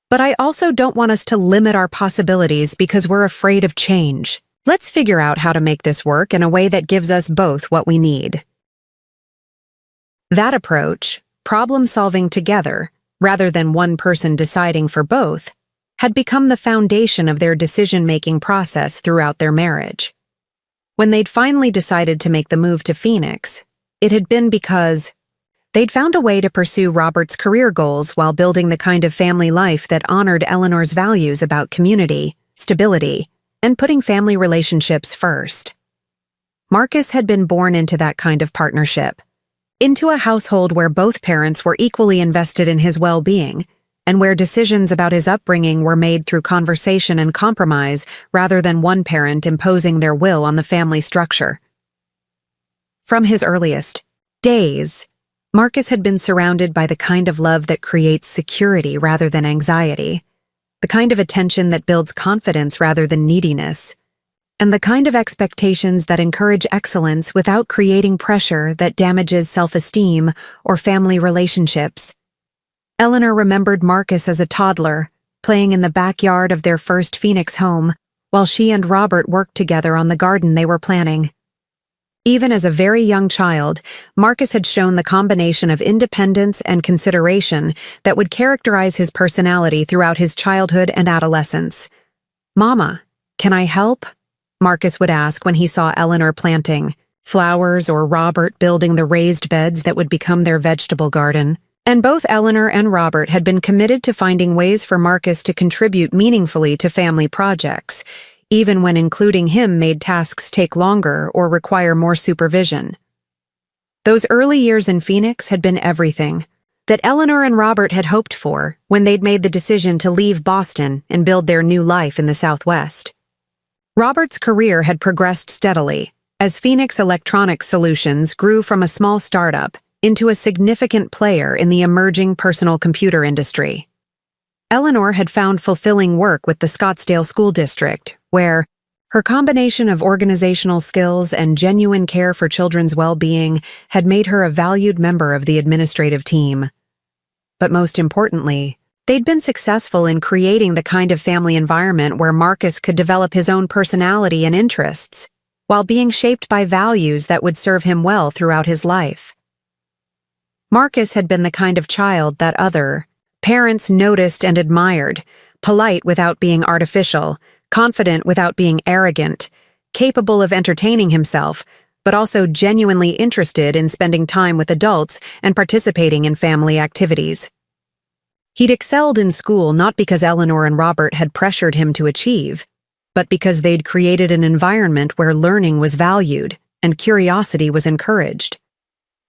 "But I also don't want us to limit our possibilities because we're afraid of change. Let's figure out how to make this work in a way that gives us both what we need." That approach, problem-solving together, rather than one person deciding for both, had become the foundation of their decision-making process throughout their marriage. When they'd finally decided to make the move to Phoenix, it had been because they'd found a way to pursue Robert's career goals while building the kind of family life that honored Eleanor's values about community, stability, and putting family relationships first. Marcus had been born into that kind of partnership, into a household where both parents were equally invested in his well-being, and where decisions about his upbringing were made through conversation and compromise rather than one parent imposing their will on the family structure. From his earliest days, Marcus had been surrounded by the kind of love that creates security rather than anxiety, the kind of attention that builds confidence rather than neediness, and the kind of expectations that encourage excellence without creating pressure that damages self-esteem or family relationships. Eleanor remembered Marcus as a toddler, playing in the backyard of their first Phoenix home, while she and Robert worked together on the garden they were planning. Even as a very young child, Marcus had shown the combination of independence and consideration that would characterize his personality throughout his childhood and adolescence. "Mama, can I help?" Marcus would ask when he saw Eleanor planting flowers or Robert building the raised beds that would become their vegetable garden. And both Eleanor and Robert had been committed to finding ways for Marcus to contribute meaningfully to family projects, even when including him made tasks take longer or require more supervision. Those early years in Phoenix had been everything that Eleanor and Robert had hoped for when they'd made the decision to leave Boston and build their new life in the Southwest. Robert's career had progressed steadily as Phoenix Electronics Solutions grew from a small startup into a significant player in the emerging personal computer industry. Eleanor had found fulfilling work with the Scottsdale School District, where her combination of organizational skills and genuine care for children's well-being had made her a valued member of the administrative team. But most importantly, they'd been successful in creating the kind of family environment where Marcus could develop his own personality and interests, while being shaped by values that would serve him well throughout his life. Marcus had been the kind of child that other parents noticed and admired, polite without being artificial, confident without being arrogant, capable of entertaining himself, but also genuinely interested in spending time with adults and participating in family activities. He'd excelled in school not because Eleanor and Robert had pressured him to achieve, but because they'd created an environment where learning was valued and curiosity was encouraged.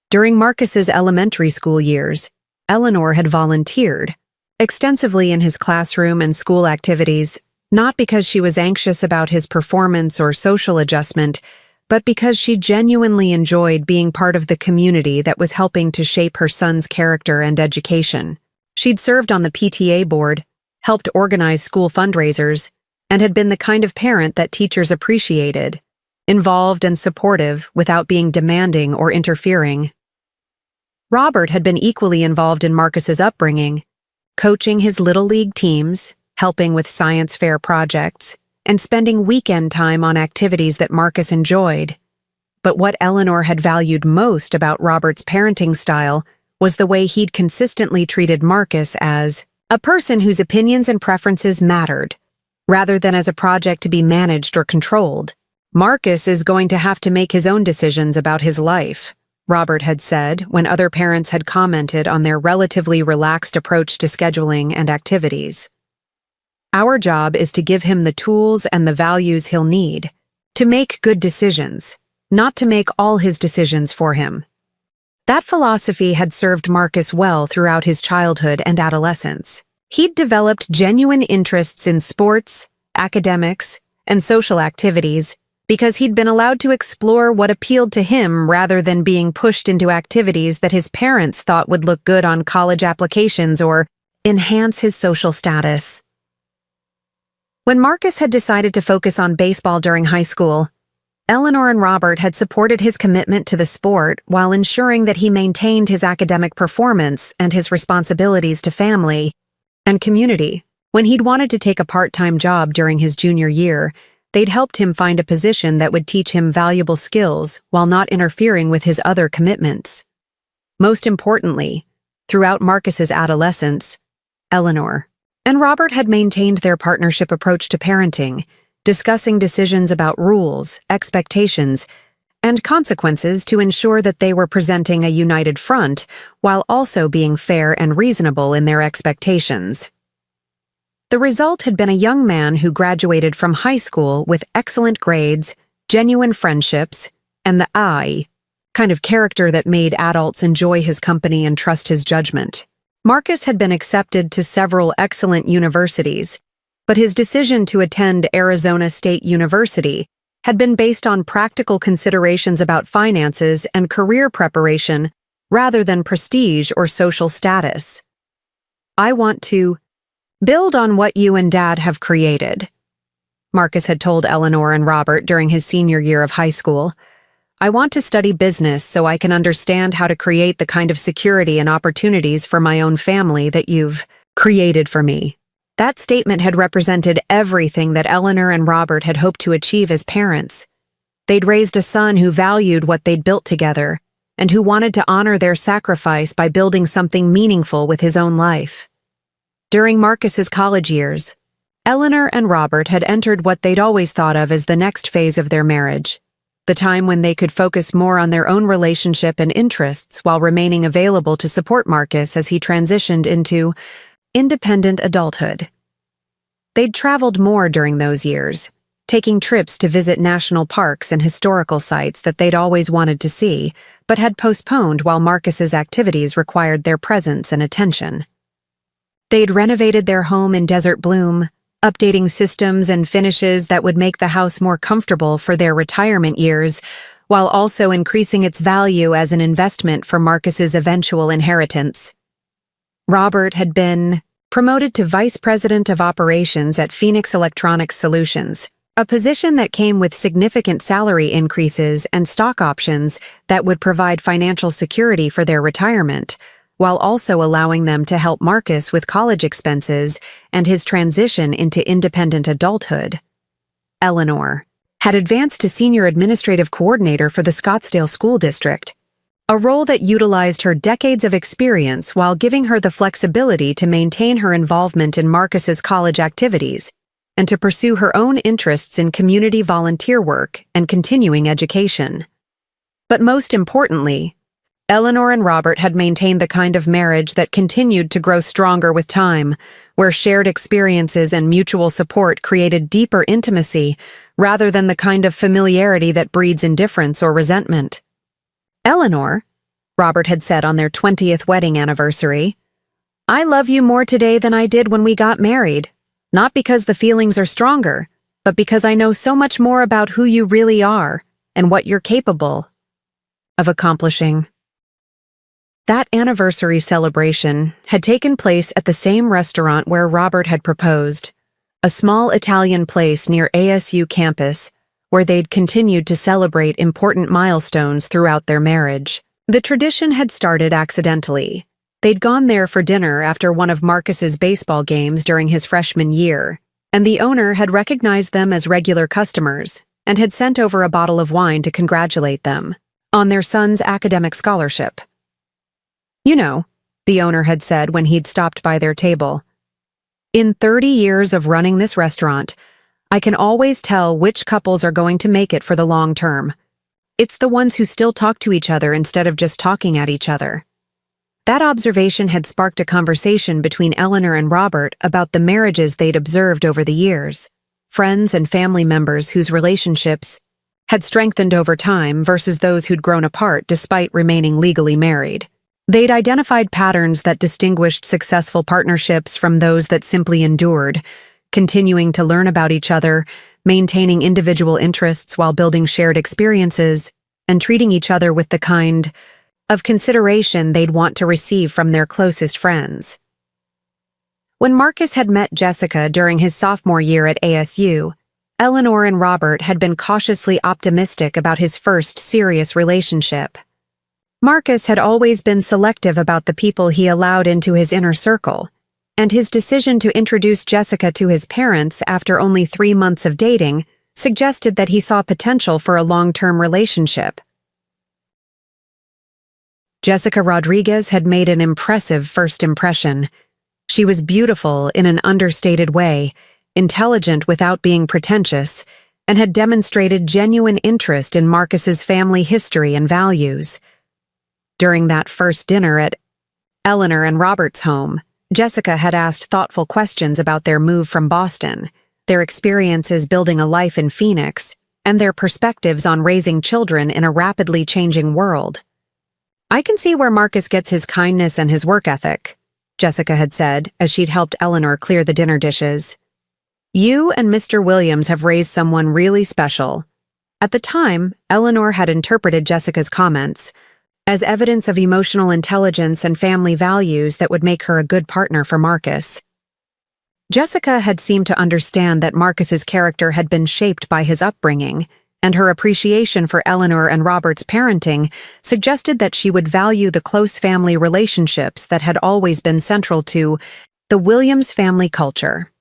During Marcus's elementary school years, Eleanor had volunteered extensively in his classroom and school activities, not because she was anxious about his performance or social adjustment, but because she genuinely enjoyed being part of the community that was helping to shape her son's character and education. She'd served on the PTA board, helped organize school fundraisers, and had been the kind of parent that teachers appreciated, involved and supportive without being demanding or interfering. Robert had been equally involved in Marcus's upbringing, coaching his little league teams, helping with science fair projects, and spending weekend time on activities that Marcus enjoyed. But what Eleanor had valued most about Robert's parenting style was the way he'd consistently treated Marcus as a person whose opinions and preferences mattered, rather than as a project to be managed or controlled. "Marcus is going to have to make his own decisions about his life," Robert had said when other parents had commented on their relatively relaxed approach to scheduling and activities. "Our job is to give him the tools and the values he'll need to make good decisions, not to make all his decisions for him." That philosophy had served Marcus well throughout his childhood and adolescence. He'd developed genuine interests in sports, academics, and social activities because he'd been allowed to explore what appealed to him rather than being pushed into activities that his parents thought would look good on college applications or enhance his social status. When Marcus had decided to focus on baseball during high school, Eleanor and Robert had supported his commitment to the sport while ensuring that he maintained his academic performance and his responsibilities to family and community. When he'd wanted to take a part-time job during his junior year, they'd helped him find a position that would teach him valuable skills while not interfering with his other commitments. Most importantly, throughout Marcus's adolescence, Eleanor and Robert had maintained their partnership approach to parenting, discussing decisions about rules, expectations, and consequences to ensure that they were presenting a united front while also being fair and reasonable in their expectations. The result had been a young man who graduated from high school with excellent grades, genuine friendships, and the kind of character that made adults enjoy his company and trust his judgment. Marcus had been accepted to several excellent universities, but his decision to attend Arizona State University had been based on practical considerations about finances and career preparation rather than prestige or social status. "I want to build on what you and Dad have created," Marcus had told Eleanor and Robert during his senior year of high school. "I want to study business so I can understand how to create the kind of security and opportunities for my own family that you've created for me." That statement had represented everything that Eleanor and Robert had hoped to achieve as parents. They'd raised a son who valued what they'd built together and who wanted to honor their sacrifice by building something meaningful with his own life. During Marcus's college years, Eleanor and Robert had entered what they'd always thought of as the next phase of their marriage, the time when they could focus more on their own relationship and interests while remaining available to support Marcus as he transitioned into independent adulthood. They'd traveled more during those years, taking trips to visit national parks and historical sites that they'd always wanted to see, but had postponed while Marcus's activities required their presence and attention. They'd renovated their home in Desert Bloom, updating systems and finishes that would make the house more comfortable for their retirement years, while also increasing its value as an investment for Marcus's eventual inheritance. Robert had been promoted to Vice President of Operations at Phoenix Electronics Solutions, a position that came with significant salary increases and stock options that would provide financial security for their retirement, while also allowing them to help Marcus with college expenses and his transition into independent adulthood. Eleanor had advanced to Senior Administrative Coordinator for the Scottsdale School District, a role that utilized her decades of experience while giving her the flexibility to maintain her involvement in Marcus's college activities and to pursue her own interests in community volunteer work and continuing education. But most importantly, Eleanor and Robert had maintained the kind of marriage that continued to grow stronger with time, where shared experiences and mutual support created deeper intimacy rather than the kind of familiarity that breeds indifference or resentment. "Eleanor," Robert had said on their 20th wedding anniversary, "I love you more today than I did when we got married, not because the feelings are stronger, but because I know so much more about who you really are and what you're capable of accomplishing." That anniversary celebration had taken place at the same restaurant where Robert had proposed, a small Italian place near ASU campus where they'd continued to celebrate important milestones throughout their marriage. The tradition had started accidentally. They'd gone there for dinner after one of Marcus's baseball games during his freshman year, and the owner had recognized them as regular customers and had sent over a bottle of wine to congratulate them on their son's academic scholarship. "You know," the owner had said when he'd stopped by their table, "in 30 years of running this restaurant, I can always tell which couples are going to make it for the long term. It's the ones who still talk to each other instead of just talking at each other." That observation had sparked a conversation between Eleanor and Robert about the marriages they'd observed over the years, friends and family members whose relationships had strengthened over time versus those who'd grown apart despite remaining legally married. They'd identified patterns that distinguished successful partnerships from those that simply endured, continuing to learn about each other, maintaining individual interests while building shared experiences, and treating each other with the kind of consideration they'd want to receive from their closest friends. When Marcus had met Jessica during his sophomore year at ASU, Eleanor and Robert had been cautiously optimistic about his first serious relationship. Marcus had always been selective about the people he allowed into his inner circle, and his decision to introduce Jessica to his parents after only 3 months of dating suggested that he saw potential for a long-term relationship. Jessica Rodriguez had made an impressive first impression. She was beautiful in an understated way, intelligent without being pretentious, and had demonstrated genuine interest in Marcus's family history and values. During that first dinner at Eleanor and Robert's home, Jessica had asked thoughtful questions about their move from Boston, their experiences building a life in Phoenix, and their perspectives on raising children in a rapidly changing world. "I can see where Marcus gets his kindness and his work ethic," Jessica had said as she'd helped Eleanor clear the dinner dishes. "You and Mr. Williams have raised someone really special." At the time, Eleanor had interpreted Jessica's comments as evidence of emotional intelligence and family values that would make her a good partner for Marcus. Jessica had seemed to understand that Marcus's character had been shaped by his upbringing, and her appreciation for Eleanor and Robert's parenting suggested that she would value the close family relationships that had always been central to the Williams family culture.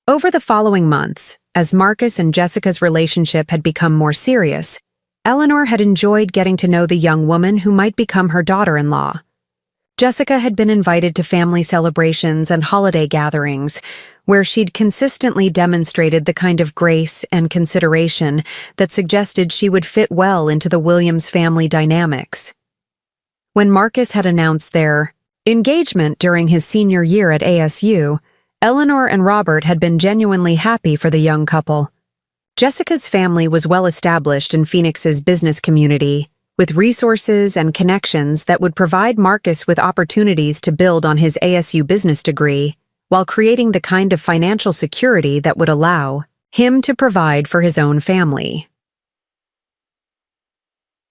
Over the following months, as Marcus and Jessica's relationship had become more serious, Eleanor had enjoyed getting to know the young woman who might become her daughter-in-law. Jessica had been invited to family celebrations and holiday gatherings, where she'd consistently demonstrated the kind of grace and consideration that suggested she would fit well into the Williams family dynamics. When Marcus had announced their engagement during his senior year at ASU, Eleanor and Robert had been genuinely happy for the young couple. Jessica's family was well established in Phoenix's business community, with resources and connections that would provide Marcus with opportunities to build on his ASU business degree, while creating the kind of financial security that would allow him to provide for his own family.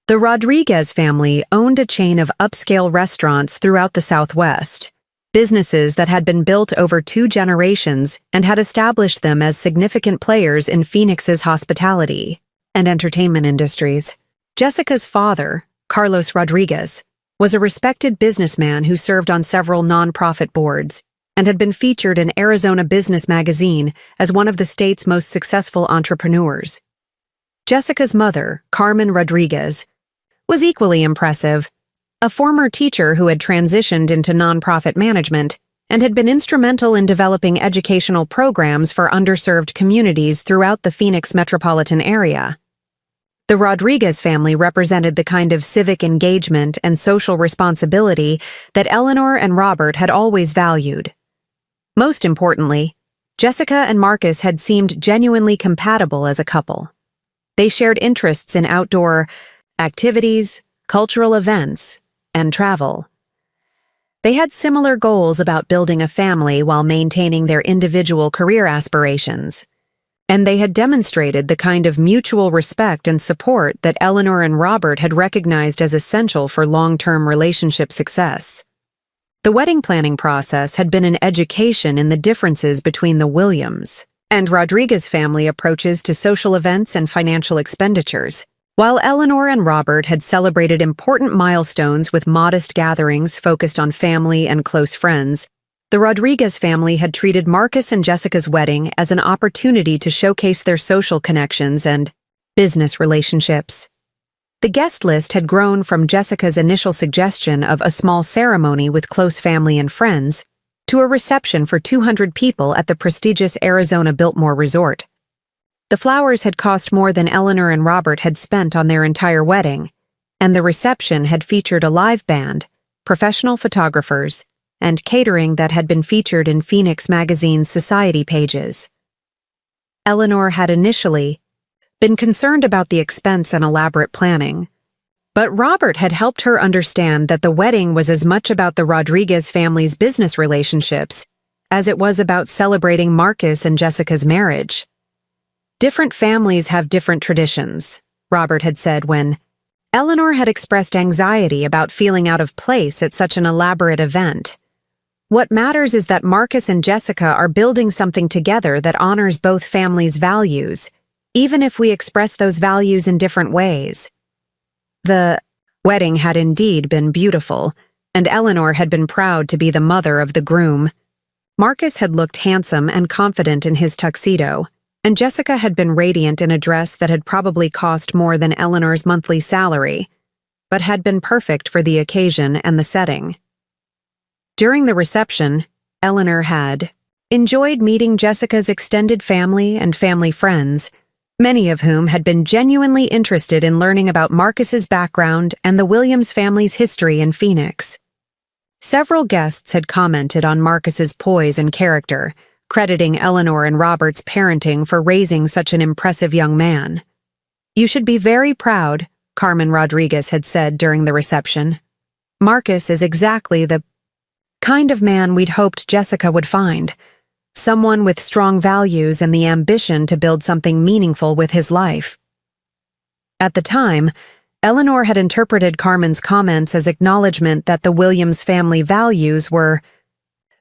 The Rodriguez family owned a chain of upscale restaurants throughout the Southwest, businesses that had been built over 2 generations and had established them as significant players in Phoenix's hospitality and entertainment industries. Jessica's father, Carlos Rodriguez, was a respected businessman who served on several nonprofit boards and had been featured in Arizona Business Magazine as one of the state's most successful entrepreneurs. Jessica's mother, Carmen Rodriguez, was equally impressive, a former teacher who had transitioned into nonprofit management and had been instrumental in developing educational programs for underserved communities throughout the Phoenix metropolitan area. The Rodriguez family represented the kind of civic engagement and social responsibility that Eleanor and Robert had always valued. Most importantly, Jessica and Marcus had seemed genuinely compatible as a couple. They shared interests in outdoor activities, cultural events, and travel. They had similar goals about building a family while maintaining their individual career aspirations, and they had demonstrated the kind of mutual respect and support that Eleanor and Robert had recognized as essential for long-term relationship success. The wedding planning process had been an education in the differences between the Williams and Rodriguez family approaches to social events and financial expenditures. While Eleanor and Robert had celebrated important milestones with modest gatherings focused on family and close friends, the Rodriguez family had treated Marcus and Jessica's wedding as an opportunity to showcase their social connections and business relationships. The guest list had grown from Jessica's initial suggestion of a small ceremony with close family and friends to a reception for 200 people at the prestigious Arizona Biltmore Resort. The flowers had cost more than Eleanor and Robert had spent on their entire wedding, and the reception had featured a live band, professional photographers, and catering that had been featured in Phoenix Magazine's society pages. Eleanor had initially been concerned about the expense and elaborate planning, but Robert had helped her understand that the wedding was as much about the Rodriguez family's business relationships as it was about celebrating Marcus and Jessica's marriage. Different families have different traditions, Robert had said when Eleanor had expressed anxiety about feeling out of place at such an elaborate event. What matters is that Marcus and Jessica are building something together that honors both families' values, even if we express those values in different ways. The wedding had indeed been beautiful, and Eleanor had been proud to be the mother of the groom. Marcus had looked handsome and confident in his tuxedo, and Jessica had been radiant in a dress that had probably cost more than Eleanor's monthly salary, but had been perfect for the occasion and the setting. During the reception, Eleanor had enjoyed meeting Jessica's extended family and family friends, many of whom had been genuinely interested in learning about Marcus's background and the Williams family's history in Phoenix. Several guests had commented on Marcus's poise and character, crediting Eleanor and Robert's parenting for raising such an impressive young man. "You should be very proud," Carmen Rodriguez had said during the reception. "Marcus is exactly the kind of man we'd hoped Jessica would find. Someone with strong values and the ambition to build something meaningful with his life." At the time, Eleanor had interpreted Carmen's comments as acknowledgement that the Williams family values were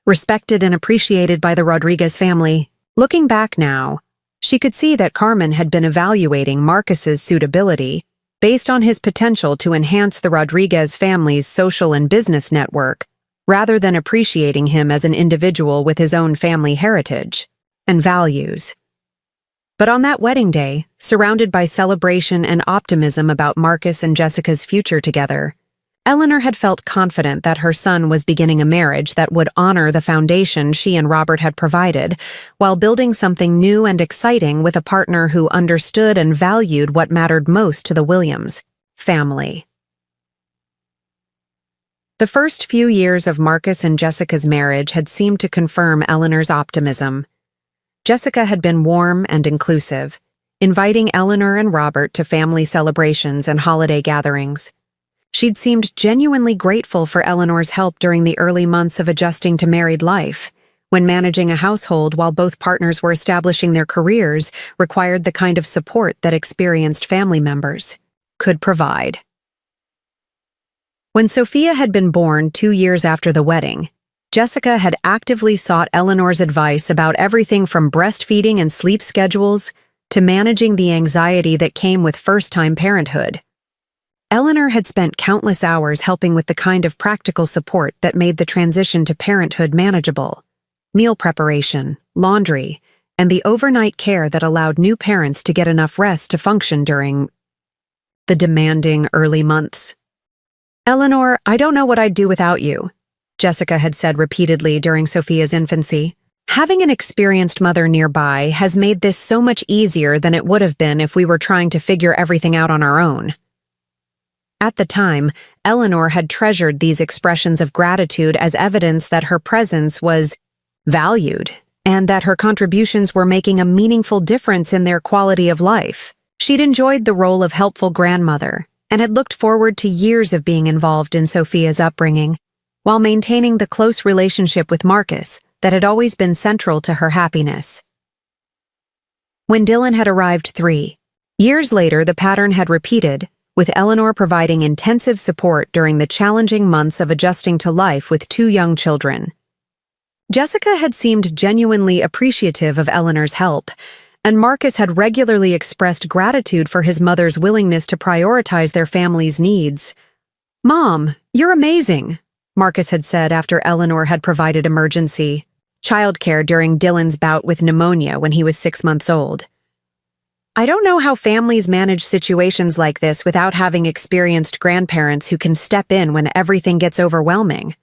respected and appreciated by the Rodriguez family. Looking back now, she could see that Carmen had been evaluating Marcus's suitability based on his potential to enhance the Rodriguez family's social and business network, rather than appreciating him as an individual with his own family heritage and values. But on that wedding day, surrounded by celebration and optimism about Marcus and Jessica's future together, Eleanor had felt confident that her son was beginning a marriage that would honor the foundation she and Robert had provided, while building something new and exciting with a partner who understood and valued what mattered most to the Williams family. The first few years of Marcus and Jessica's marriage had seemed to confirm Eleanor's optimism. Jessica had been warm and inclusive, inviting Eleanor and Robert to family celebrations and holiday gatherings. She'd seemed genuinely grateful for Eleanor's help during the early months of adjusting to married life, when managing a household while both partners were establishing their careers required the kind of support that experienced family members could provide. When Sophia had been born 2 years after the wedding, Jessica had actively sought Eleanor's advice about everything from breastfeeding and sleep schedules to managing the anxiety that came with first-time parenthood. Eleanor had spent countless hours helping with the kind of practical support that made the transition to parenthood manageable: meal preparation, laundry, and the overnight care that allowed new parents to get enough rest to function during the demanding early months. "Eleanor, I don't know what I'd do without you," Jessica had said repeatedly during Sophia's infancy. "Having an experienced mother nearby has made this so much easier than it would have been if we were trying to figure everything out on our own." At the time, Eleanor had treasured these expressions of gratitude as evidence that her presence was valued and that her contributions were making a meaningful difference in their quality of life. She'd enjoyed the role of helpful grandmother and had looked forward to years of being involved in Sophia's upbringing, while maintaining the close relationship with Marcus that had always been central to her happiness. When Dylan had arrived 3 years later, the pattern had repeated, with Eleanor providing intensive support during the challenging months of adjusting to life with 2 young children. Jessica had seemed genuinely appreciative of Eleanor's help, and Marcus had regularly expressed gratitude for his mother's willingness to prioritize their family's needs. "Mom, you're amazing," Marcus had said after Eleanor had provided emergency childcare during Dylan's bout with pneumonia when he was 6 months old. "I don't know how families manage situations like this without having experienced grandparents who can step in when everything gets overwhelming."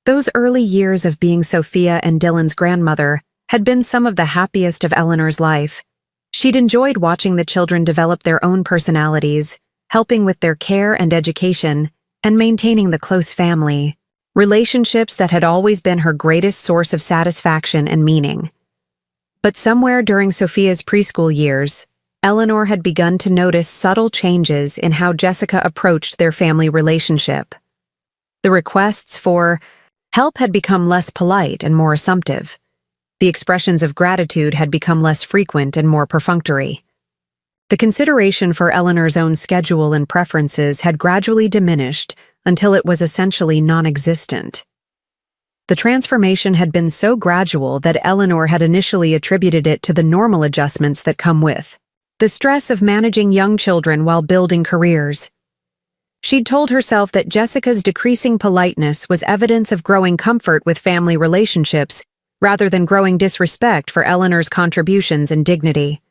Those early years of being Sophia and Dylan's grandmother had been some of the happiest of Eleanor's life. She'd enjoyed watching the children develop their own personalities, helping with their care and education, and maintaining the close family, relationships that had always been her greatest source of satisfaction and meaning. But somewhere during Sophia's preschool years, Eleanor had begun to notice subtle changes in how Jessica approached their family relationship. The requests for help had become less polite and more assumptive. The expressions of gratitude had become less frequent and more perfunctory. The consideration for Eleanor's own schedule and preferences had gradually diminished until it was essentially non-existent. The transformation had been so gradual that Eleanor had initially attributed it to the normal adjustments that come with the stress of managing young children while building careers. She'd told herself that Jessica's decreasing politeness was evidence of growing comfort with family relationships rather than growing disrespect for Eleanor's contributions and dignity.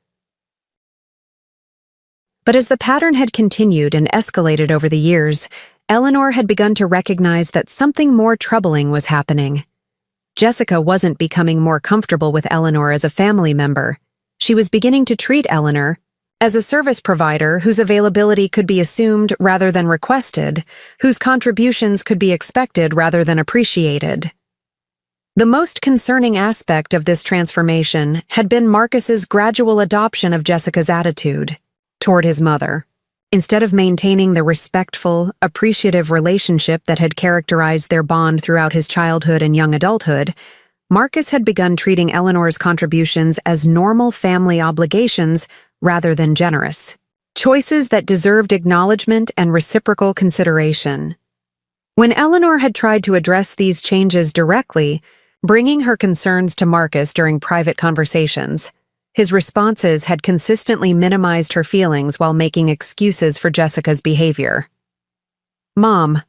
But as the pattern had continued and escalated over the years, Eleanor had begun to recognize that something more troubling was happening. Jessica wasn't becoming more comfortable with Eleanor as a family member. She was beginning to treat Eleanor as a service provider whose availability could be assumed rather than requested, whose contributions could be expected rather than appreciated. The most concerning aspect of this transformation had been Marcus's gradual adoption of Jessica's attitude toward his mother. Instead of maintaining the respectful, appreciative relationship that had characterized their bond throughout his childhood and young adulthood, Marcus had begun treating Eleanor's contributions as normal family obligations rather than generous choices that deserved acknowledgement and reciprocal consideration. When Eleanor had tried to address these changes directly, bringing her concerns to Marcus during private conversations, his responses had consistently minimized her feelings while making excuses for Jessica's behavior. "Mom,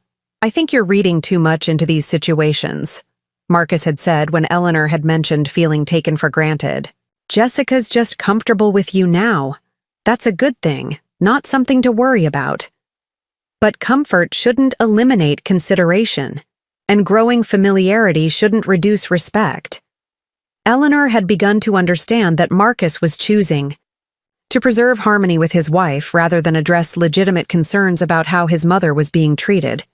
I think you're reading too much into these situations," Marcus had said when Eleanor had mentioned feeling taken for granted. "Jessica's just comfortable with you now. That's a good thing, not something to worry about. But comfort shouldn't eliminate consideration, and growing familiarity shouldn't reduce respect." Eleanor had begun to understand that Marcus was choosing to preserve harmony with his wife rather than address legitimate concerns about how his mother was being treated.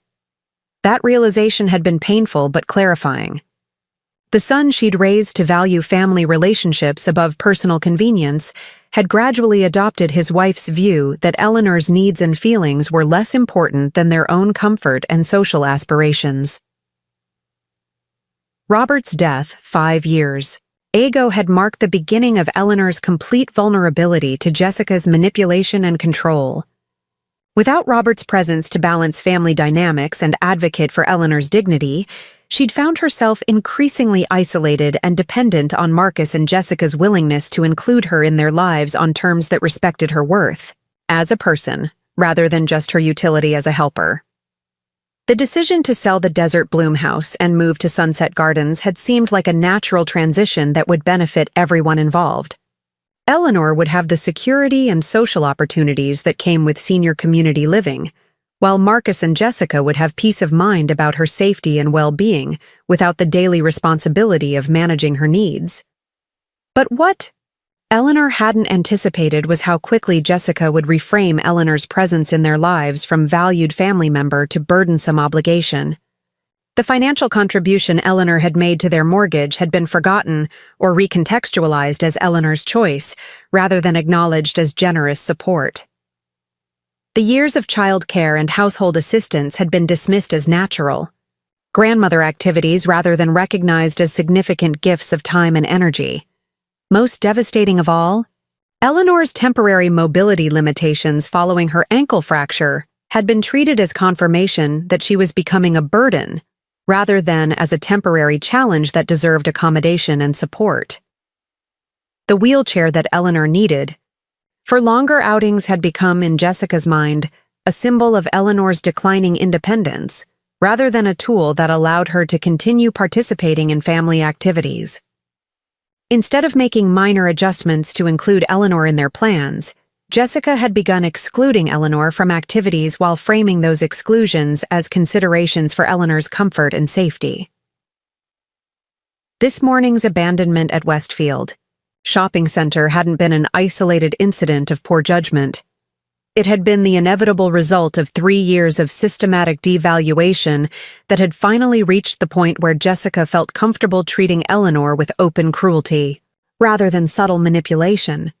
That realization had been painful but clarifying. The son she'd raised to value family relationships above personal convenience had gradually adopted his wife's view that Eleanor's needs and feelings were less important than their own comfort and social aspirations. Robert's death, 5 years ago, had marked the beginning of Eleanor's complete vulnerability to Jessica's manipulation and control. Without Robert's presence to balance family dynamics and advocate for Eleanor's dignity, she'd found herself increasingly isolated and dependent on Marcus and Jessica's willingness to include her in their lives on terms that respected her worth as a person, rather than just her utility as a helper. The decision to sell the Desert Bloom house and move to Sunset Gardens had seemed like a natural transition that would benefit everyone involved. Eleanor would have the security and social opportunities that came with senior community living, while Marcus and Jessica would have peace of mind about her safety and well-being without the daily responsibility of managing her needs. But what Eleanor hadn't anticipated was how quickly Jessica would reframe Eleanor's presence in their lives from valued family member to burdensome obligation. The financial contribution Eleanor had made to their mortgage had been forgotten or recontextualized as Eleanor's choice, rather than acknowledged as generous support. The years of child care and household assistance had been dismissed as natural, grandmother activities rather than recognized as significant gifts of time and energy. Most devastating of all, Eleanor's temporary mobility limitations following her ankle fracture had been treated as confirmation that she was becoming a burden, rather than as a temporary challenge that deserved accommodation and support. the wheelchair that Eleanor needed. For longer outings had become, in Jessica's mind, a symbol of Eleanor's declining independence, rather than a tool that allowed her to continue participating in family activities. Instead of making minor adjustments to include Eleanor in their plans, Jessica had begun excluding Eleanor from activities while framing those exclusions as considerations for Eleanor's comfort and safety. This morning's abandonment at Westfield Shopping Center hadn't been an isolated incident of poor judgment. It had been the inevitable result of 3 years of systematic devaluation that had finally reached the point where Jessica felt comfortable treating Eleanor with open cruelty, rather than subtle manipulation.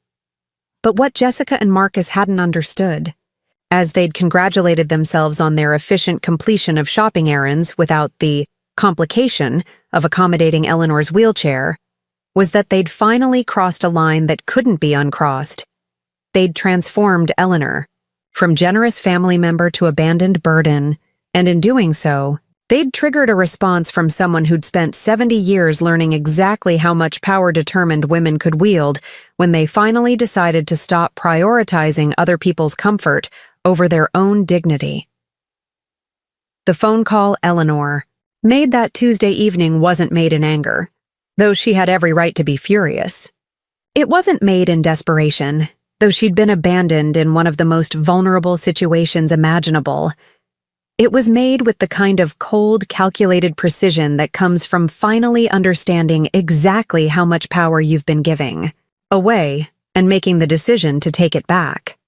But what Jessica and Marcus hadn't understood, as they'd congratulated themselves on their efficient completion of shopping errands without the complication of accommodating Eleanor's wheelchair, was that they'd finally crossed a line that couldn't be uncrossed. They'd transformed Eleanor from generous family member to abandoned burden, and in doing so, they'd triggered a response from someone who'd spent 70 years learning exactly how much power determined women could wield when they finally decided to stop prioritizing other people's comfort over their own dignity. The phone call Eleanor made that Tuesday evening wasn't made in anger, though she had every right to be furious. It wasn't made in desperation, though she'd been abandoned in one of the most vulnerable situations imaginable. It was made with the kind of cold, calculated precision that comes from finally understanding exactly how much power you've been giving away and making the decision to take it back.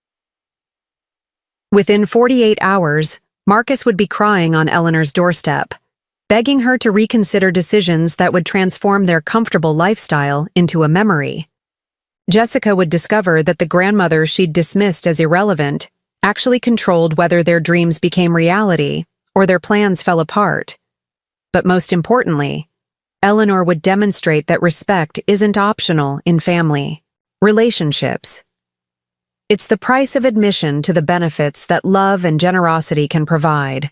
Within 48 hours, Marcus would be crying on Eleanor's doorstep, begging her to reconsider decisions that would transform their comfortable lifestyle into a memory. Jessica would discover that the grandmother she'd dismissed as irrelevant actually controlled whether their dreams became reality or their plans fell apart. But most importantly, Eleanor would demonstrate that respect isn't optional in family relationships. It's the price of admission to the benefits that love and generosity can provide.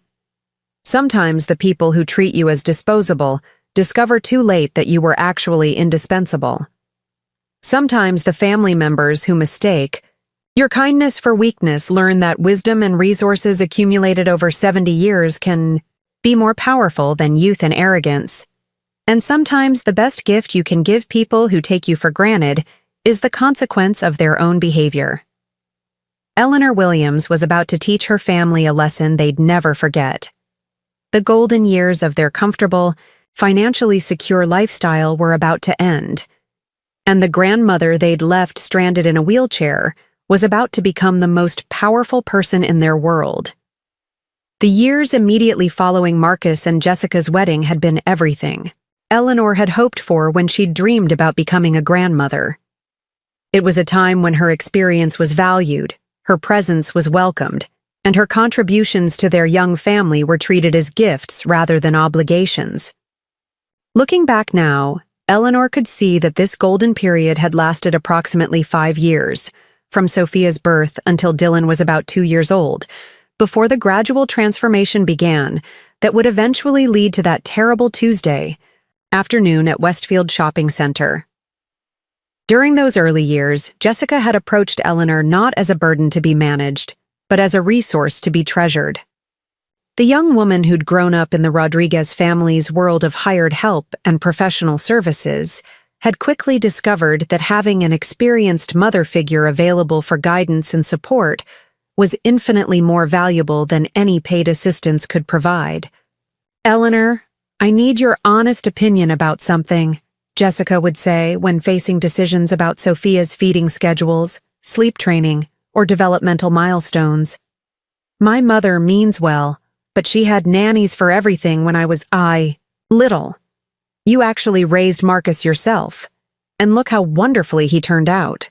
Sometimes the people who treat you as disposable discover too late that you were actually indispensable. Sometimes the family members who mistake your kindness for weakness learn that wisdom and resources accumulated over 70 years can be more powerful than youth and arrogance. And sometimes the best gift you can give people who take you for granted is the consequence of their own behavior. Eleanor Williams was about to teach her family a lesson they'd never forget. The golden years of their comfortable, financially secure lifestyle were about to end, and the grandmother they'd left stranded in a wheelchair was about to become the most powerful person in their world. The years immediately following Marcus and Jessica's wedding had been everything Eleanor had hoped for when she'd dreamed about becoming a grandmother. It was a time when her experience was valued, her presence was welcomed, and her contributions to their young family were treated as gifts rather than obligations. Looking back now, Eleanor could see that this golden period had lasted approximately 5 years, from Sophia's birth until Dylan was about 2 years old, before the gradual transformation began that would eventually lead to that terrible Tuesday afternoon at Westfield Shopping Center. During those early years, Jessica had approached Eleanor not as a burden to be managed, but as a resource to be treasured. The young woman who'd grown up in the Rodriguez family's world of hired help and professional services had quickly discovered that having an experienced mother figure available for guidance and support was infinitely more valuable than any paid assistance could provide. "Eleanor, I need your honest opinion about something," Jessica would say when facing decisions about Sophia's feeding schedules, sleep training, or developmental milestones. "My mother means well, but she had nannies for everything when I was little. You actually raised Marcus yourself, and look how wonderfully he turned out."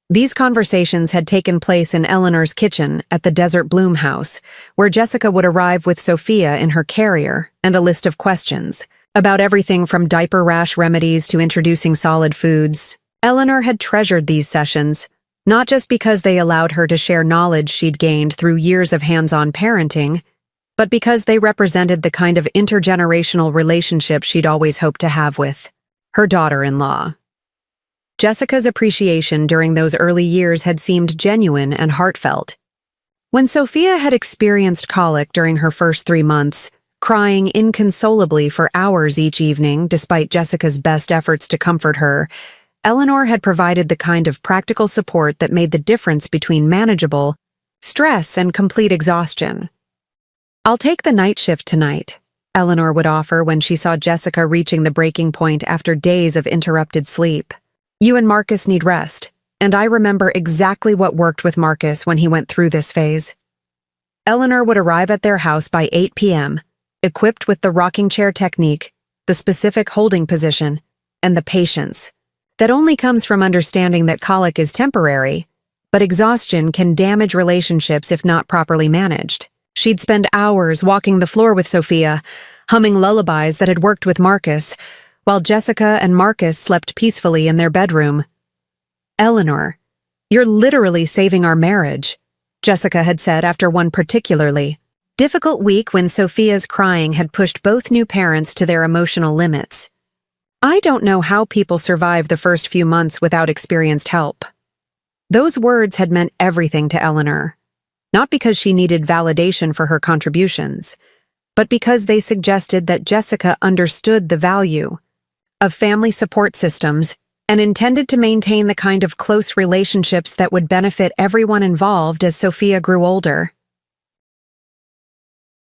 These conversations had taken place in Eleanor's kitchen at the Desert Bloom house, where Jessica would arrive with Sophia in her carrier and a list of questions about everything from diaper rash remedies to introducing solid foods. Eleanor had treasured these sessions, not just because they allowed her to share knowledge she'd gained through years of hands-on parenting, but because they represented the kind of intergenerational relationship she'd always hoped to have with her daughter-in-law. Jessica's appreciation during those early years had seemed genuine and heartfelt. When Sophia had experienced colic during her first 3 months, crying inconsolably for hours each evening despite Jessica's best efforts to comfort her, Eleanor had provided the kind of practical support that made the difference between manageable stress and complete exhaustion. "I'll take the night shift tonight," Eleanor would offer when she saw Jessica reaching the breaking point after days of interrupted sleep. "You and Marcus need rest, and I remember exactly what worked with Marcus when he went through this phase." Eleanor would arrive at their house by 8 p.m., equipped with the rocking chair technique, the specific holding position, and the patience that only comes from understanding that colic is temporary, but exhaustion can damage relationships if not properly managed. She'd spend hours walking the floor with Sophia, humming lullabies that had worked with Marcus, while Jessica and Marcus slept peacefully in their bedroom. "Eleanor, you're literally saving our marriage," Jessica had said after one particularly difficult week when Sophia's crying had pushed both new parents to their emotional limits. "I don't know how people survive the first few months without experienced help." Those words had meant everything to Eleanor, not because she needed validation for her contributions, but because they suggested that Jessica understood the value of family support systems and intended to maintain the kind of close relationships that would benefit everyone involved as Sophia grew older.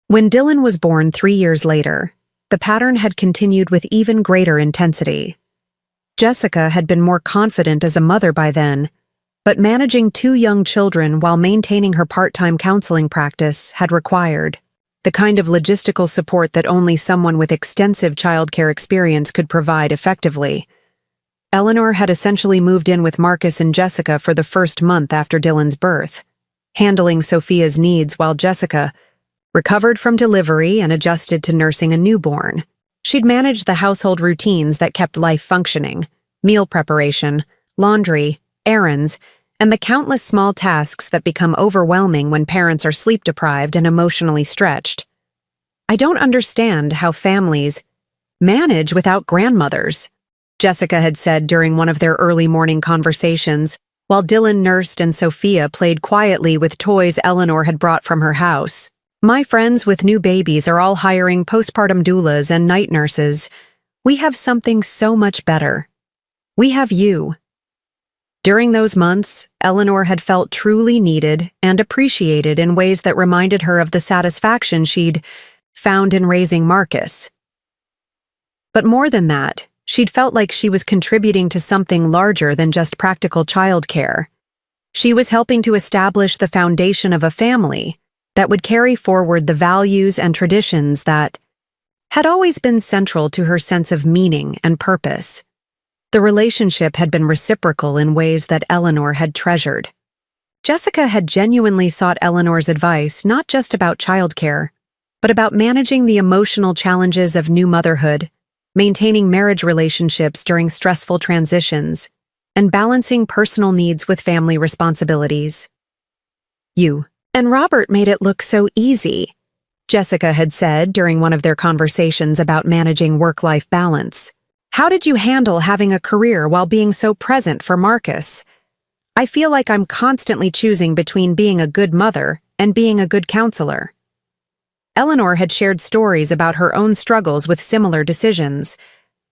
When Dylan was born 3 years later, the pattern had continued with even greater intensity. Jessica had been more confident as a mother by then, but managing 2 young children while maintaining her part-time counseling practice had required the kind of logistical support that only someone with extensive childcare experience could provide effectively. Eleanor had essentially moved in with Marcus and Jessica for the first month after Dylan's birth, handling Sophia's needs while Jessica recovered from delivery and adjusted to nursing a newborn. She'd managed the household routines that kept life functioning: meal preparation, laundry, errands, and the countless small tasks that become overwhelming when parents are sleep-deprived and emotionally stretched. "I don't understand how families manage without grandmothers," Jessica had said during one of their early morning conversations, while Dylan nursed and Sophia played quietly with toys Eleanor had brought from her house. "My friends with new babies are all hiring postpartum doulas and night nurses. We have something so much better. We have you." During those months, Eleanor had felt truly needed and appreciated in ways that reminded her of the satisfaction she'd found in raising Marcus. But more than that, she'd felt like she was contributing to something larger than just practical childcare. She was helping to establish the foundation of a family that would carry forward the values and traditions that had always been central to her sense of meaning and purpose. The relationship had been reciprocal in ways that Eleanor had treasured. Jessica had genuinely sought Eleanor's advice not just about childcare, but about managing the emotional challenges of new motherhood, maintaining marriage relationships during stressful transitions, and balancing personal needs with family responsibilities. "You and Robert made it look so easy," Jessica had said during one of their conversations about managing work-life balance. "How did you handle having a career while being so present for Marcus? I feel like I'm constantly choosing between being a good mother and being a good counselor." Eleanor had shared stories about her own struggles with similar decisions,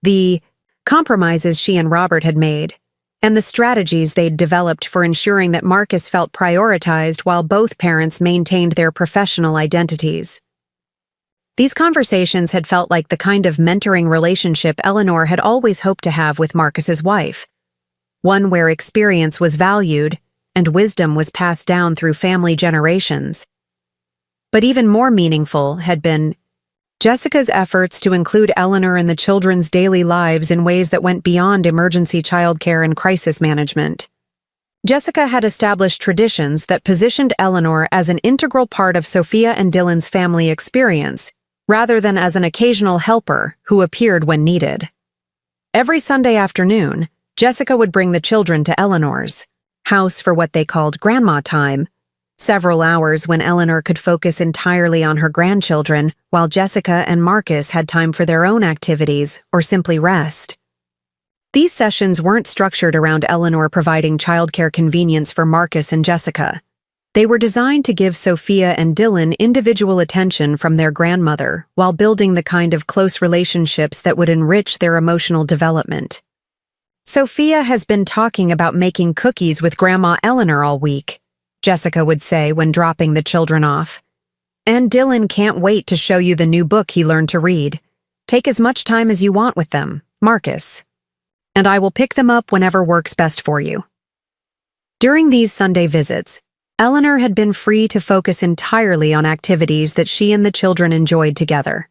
the compromises she and Robert had made, and the strategies they'd developed for ensuring that Marcus felt prioritized while both parents maintained their professional identities. These conversations had felt like the kind of mentoring relationship Eleanor had always hoped to have with Marcus's wife, one where experience was valued and wisdom was passed down through family generations. But even more meaningful had been Jessica's efforts to include Eleanor in the children's daily lives in ways that went beyond emergency childcare and crisis management. Jessica had established traditions that positioned Eleanor as an integral part of Sophia and Dylan's family experience, rather than as an occasional helper who appeared when needed. Every Sunday afternoon, Jessica would bring the children to Eleanor's house for what they called grandma time, several hours when Eleanor could focus entirely on her grandchildren, while Jessica and Marcus had time for their own activities or simply rest. These sessions weren't structured around Eleanor providing childcare convenience for Marcus and Jessica. They were designed to give Sophia and Dylan individual attention from their grandmother while building the kind of close relationships that would enrich their emotional development. Sophia has been talking about making cookies with Grandma Eleanor all week, Jessica would say when dropping the children off. And Dylan can't wait to show you the new book he learned to read. Take as much time as you want with them, Marcus. And I will pick them up whenever works best for you. During these Sunday visits, Eleanor had been free to focus entirely on activities that she and the children enjoyed together.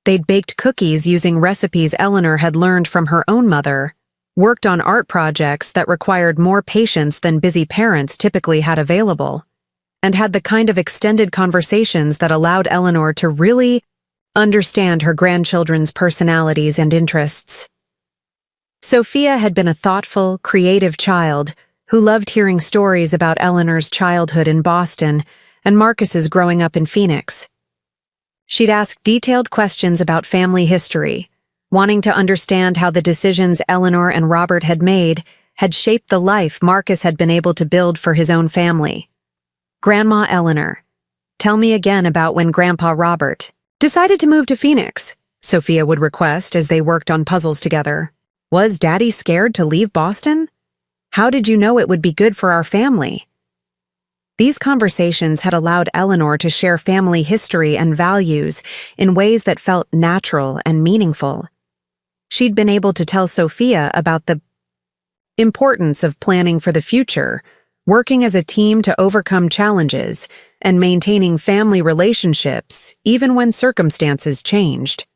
They'd baked cookies using recipes Eleanor had learned from her own mother, worked on art projects that required more patience than busy parents typically had available, and had the kind of extended conversations that allowed Eleanor to really understand her grandchildren's personalities and interests. Sophia had been a thoughtful, creative child who loved hearing stories about Eleanor's childhood in Boston and Marcus's growing up in Phoenix. She'd ask detailed questions about family history, wanting to understand how the decisions Eleanor and Robert had made had shaped the life Marcus had been able to build for his own family. Grandma Eleanor, tell me again about when Grandpa Robert decided to move to Phoenix, Sophia would request as they worked on puzzles together. Was Daddy scared to leave Boston? How did you know it would be good for our family? These conversations had allowed Eleanor to share family history and values in ways that felt natural and meaningful. She'd been able to tell Sophia about the importance of planning for the future, working as a team to overcome challenges, and maintaining family relationships even when circumstances changed.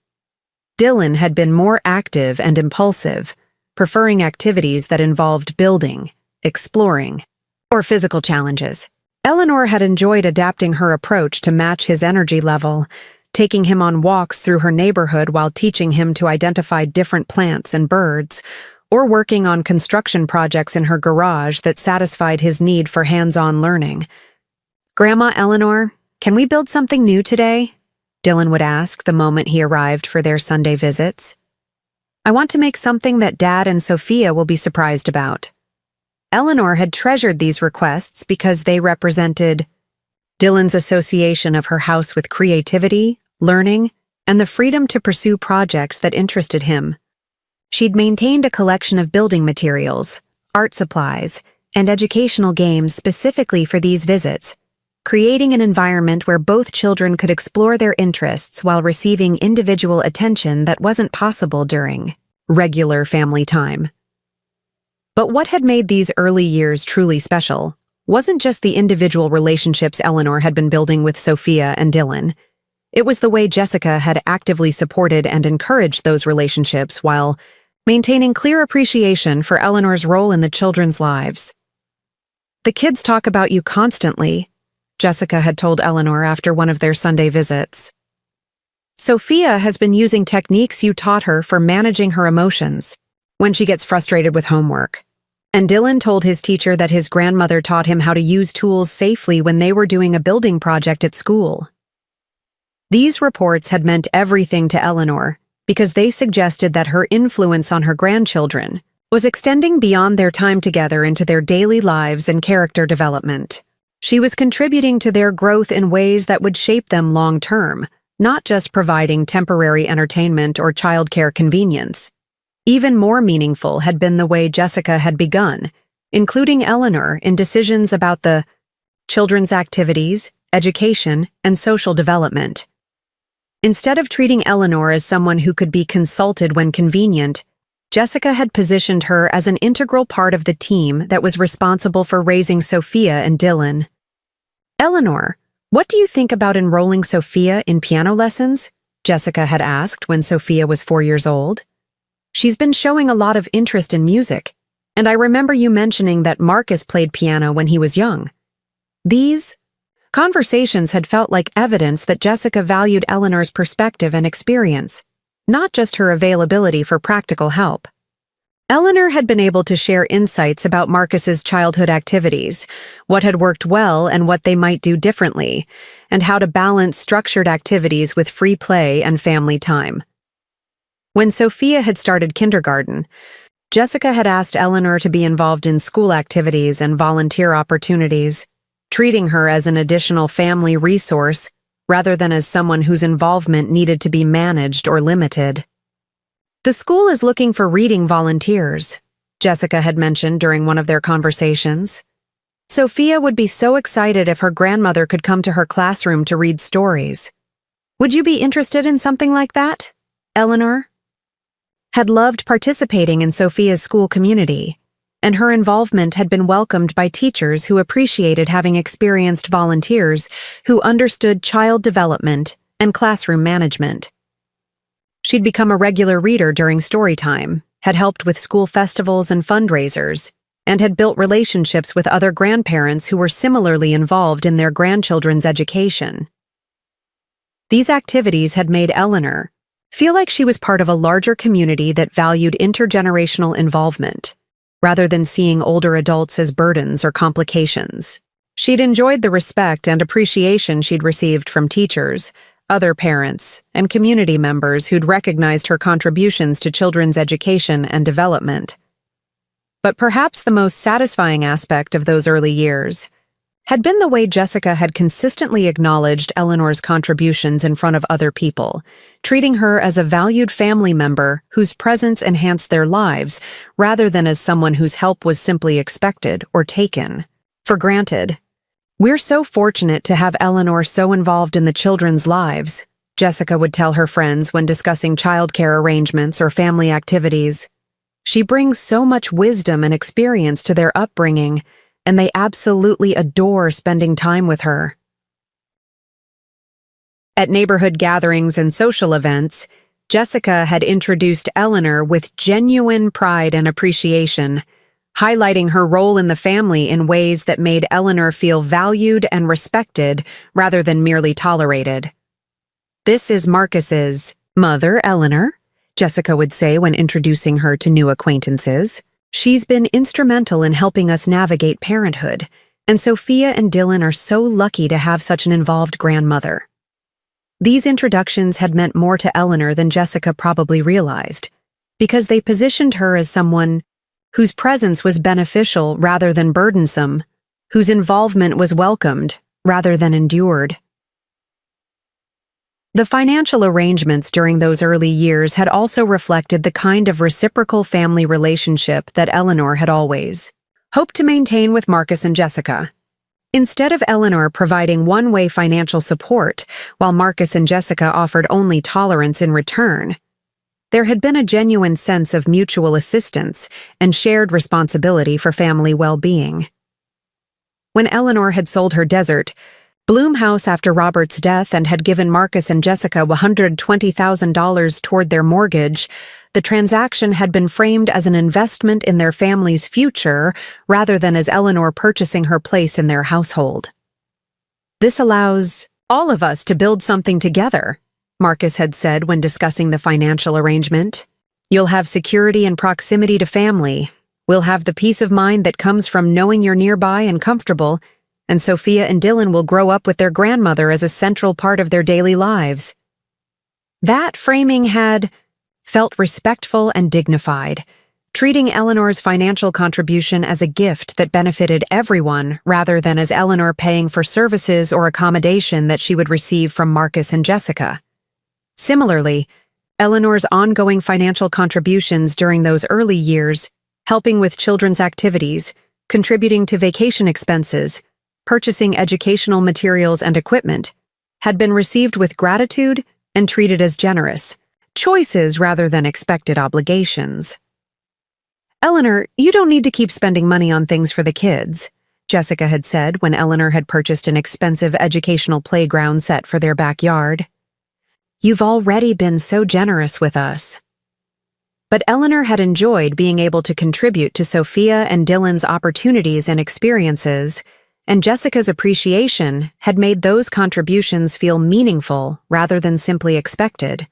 Dylan had been more active and impulsive, preferring activities that involved building, exploring, or physical challenges. Eleanor had enjoyed adapting her approach to match his energy level, taking him on walks through her neighborhood while teaching him to identify different plants and birds, or working on construction projects in her garage that satisfied his need for hands-on learning. Grandma Eleanor, can we build something new today? Dylan would ask the moment he arrived for their Sunday visits. I want to make something that Dad and Sophia will be surprised about. Eleanor had treasured these requests because they represented Dylan's association of her house with creativity, learning, and the freedom to pursue projects that interested him. She'd maintained a collection of building materials, art supplies, and educational games specifically for these visits, creating an environment where both children could explore their interests while receiving individual attention that wasn't possible during regular family time. But what had made these early years truly special wasn't just the individual relationships Eleanor had been building with Sophia and Dylan. It was the way Jessica had actively supported and encouraged those relationships while maintaining clear appreciation for Eleanor's role in the children's lives. The kids talk about you constantly, Jessica had told Eleanor after one of their Sunday visits. Sophia has been using techniques you taught her for managing her emotions when she gets frustrated with homework. And Dylan told his teacher that his grandmother taught him how to use tools safely when they were doing a building project at school. These reports had meant everything to Eleanor because they suggested that her influence on her grandchildren was extending beyond their time together into their daily lives and character development. She was contributing to their growth in ways that would shape them long-term, not just providing temporary entertainment or childcare convenience. Even more meaningful had been the way Jessica had begun, including Eleanor in decisions about the children's activities, education, and social development. Instead of treating Eleanor as someone who could be consulted when convenient, Jessica had positioned her as an integral part of the team that was responsible for raising Sophia and Dylan. Eleanor, what do you think about enrolling Sophia in piano lessons? Jessica had asked when Sophia was 4 years old. She's been showing a lot of interest in music, and I remember you mentioning that Marcus played piano when he was young. These conversations had felt like evidence that Jessica valued Eleanor's perspective and experience, not just her availability for practical help. Eleanor had been able to share insights about Marcus's childhood activities, what had worked well and what they might do differently, and how to balance structured activities with free play and family time. When Sophia had started kindergarten, Jessica had asked Eleanor to be involved in school activities and volunteer opportunities, treating her as an additional family resource rather than as someone whose involvement needed to be managed or limited. The school is looking for reading volunteers, Jessica had mentioned during one of their conversations. Sophia would be so excited if her grandmother could come to her classroom to read stories. Would you be interested in something like that, Eleanor? Had loved participating in Sophia's school community, and her involvement had been welcomed by teachers who appreciated having experienced volunteers who understood child development and classroom management. She'd become a regular reader during story time, had helped with school festivals and fundraisers, and had built relationships with other grandparents who were similarly involved in their grandchildren's education. These activities had made Eleanor feel like she was part of a larger community that valued intergenerational involvement, rather than seeing older adults as burdens or complications. She'd enjoyed the respect and appreciation she'd received from teachers, other parents, and community members who'd recognized her contributions to children's education and development. But perhaps the most satisfying aspect of those early years had been the way Jessica had consistently acknowledged Eleanor's contributions in front of other people, treating her as a valued family member whose presence enhanced their lives rather than as someone whose help was simply expected or taken for granted. "We're so fortunate to have Eleanor so involved in the children's lives," Jessica would tell her friends when discussing childcare arrangements or family activities. "She brings so much wisdom and experience to their upbringing, and they absolutely adore spending time with her." At neighborhood gatherings and social events, Jessica had introduced Eleanor with genuine pride and appreciation, highlighting her role in the family in ways that made Eleanor feel valued and respected rather than merely tolerated. "This is Marcus's mother, Eleanor," Jessica would say when introducing her to new acquaintances. "She's been instrumental in helping us navigate parenthood, and Sophia and Dylan are so lucky to have such an involved grandmother." These introductions had meant more to Eleanor than Jessica probably realized, because they positioned her as someone whose presence was beneficial rather than burdensome, whose involvement was welcomed rather than endured. The financial arrangements during those early years had also reflected the kind of reciprocal family relationship that Eleanor had always hoped to maintain with Marcus and Jessica. Instead of Eleanor providing one-way financial support, while Marcus and Jessica offered only tolerance in return, there had been a genuine sense of mutual assistance and shared responsibility for family well-being. When Eleanor had sold her desert Bloom house after Robert's death and had given Marcus and Jessica $120,000 toward their mortgage, the transaction had been framed as an investment in their family's future rather than as Eleanor purchasing her place in their household. "This allows all of us to build something together," Marcus had said when discussing the financial arrangement. "You'll have security and proximity to family. We'll have the peace of mind that comes from knowing you're nearby and comfortable, and Sophia and Dylan will grow up with their grandmother as a central part of their daily lives." That framing had felt respectful and dignified, treating Eleanor's financial contribution as a gift that benefited everyone rather than as Eleanor paying for services or accommodation that she would receive from Marcus and Jessica. Similarly, Eleanor's ongoing financial contributions during those early years, helping with children's activities, contributing to vacation expenses, purchasing educational materials and equipment, had been received with gratitude and treated as generous choices rather than expected obligations. "Eleanor, you don't need to keep spending money on things for the kids," Jessica had said when Eleanor had purchased an expensive educational playground set for their backyard. "You've already been so generous with us." But Eleanor had enjoyed being able to contribute to Sophia and Dylan's opportunities and experiences, and Jessica's appreciation had made those contributions feel meaningful rather than simply expected.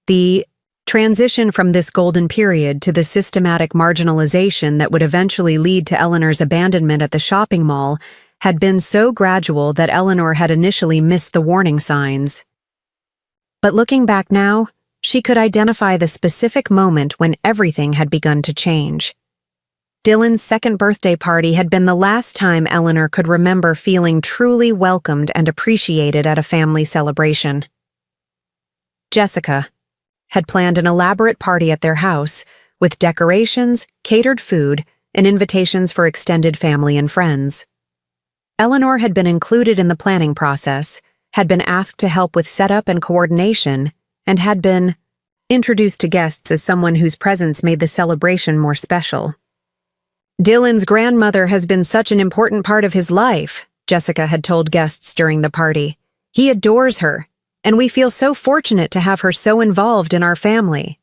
The transition from this golden period to the systematic marginalization that would eventually lead to Eleanor's abandonment at the shopping mall had been so gradual that Eleanor had initially missed the warning signs. But looking back now, she could identify the specific moment when everything had begun to change. Dylan's second birthday party had been the last time Eleanor could remember feeling truly welcomed and appreciated at a family celebration. Jessica had planned an elaborate party at their house with decorations, catered food, and invitations for extended family and friends. Eleanor had been included in the planning process, had been asked to help with setup and coordination, and had been introduced to guests as someone whose presence made the celebration more special. Dylan's grandmother has been such an important part of his life, Jessica had told guests during the party. He adores her, and we feel so fortunate to have her so involved in our family.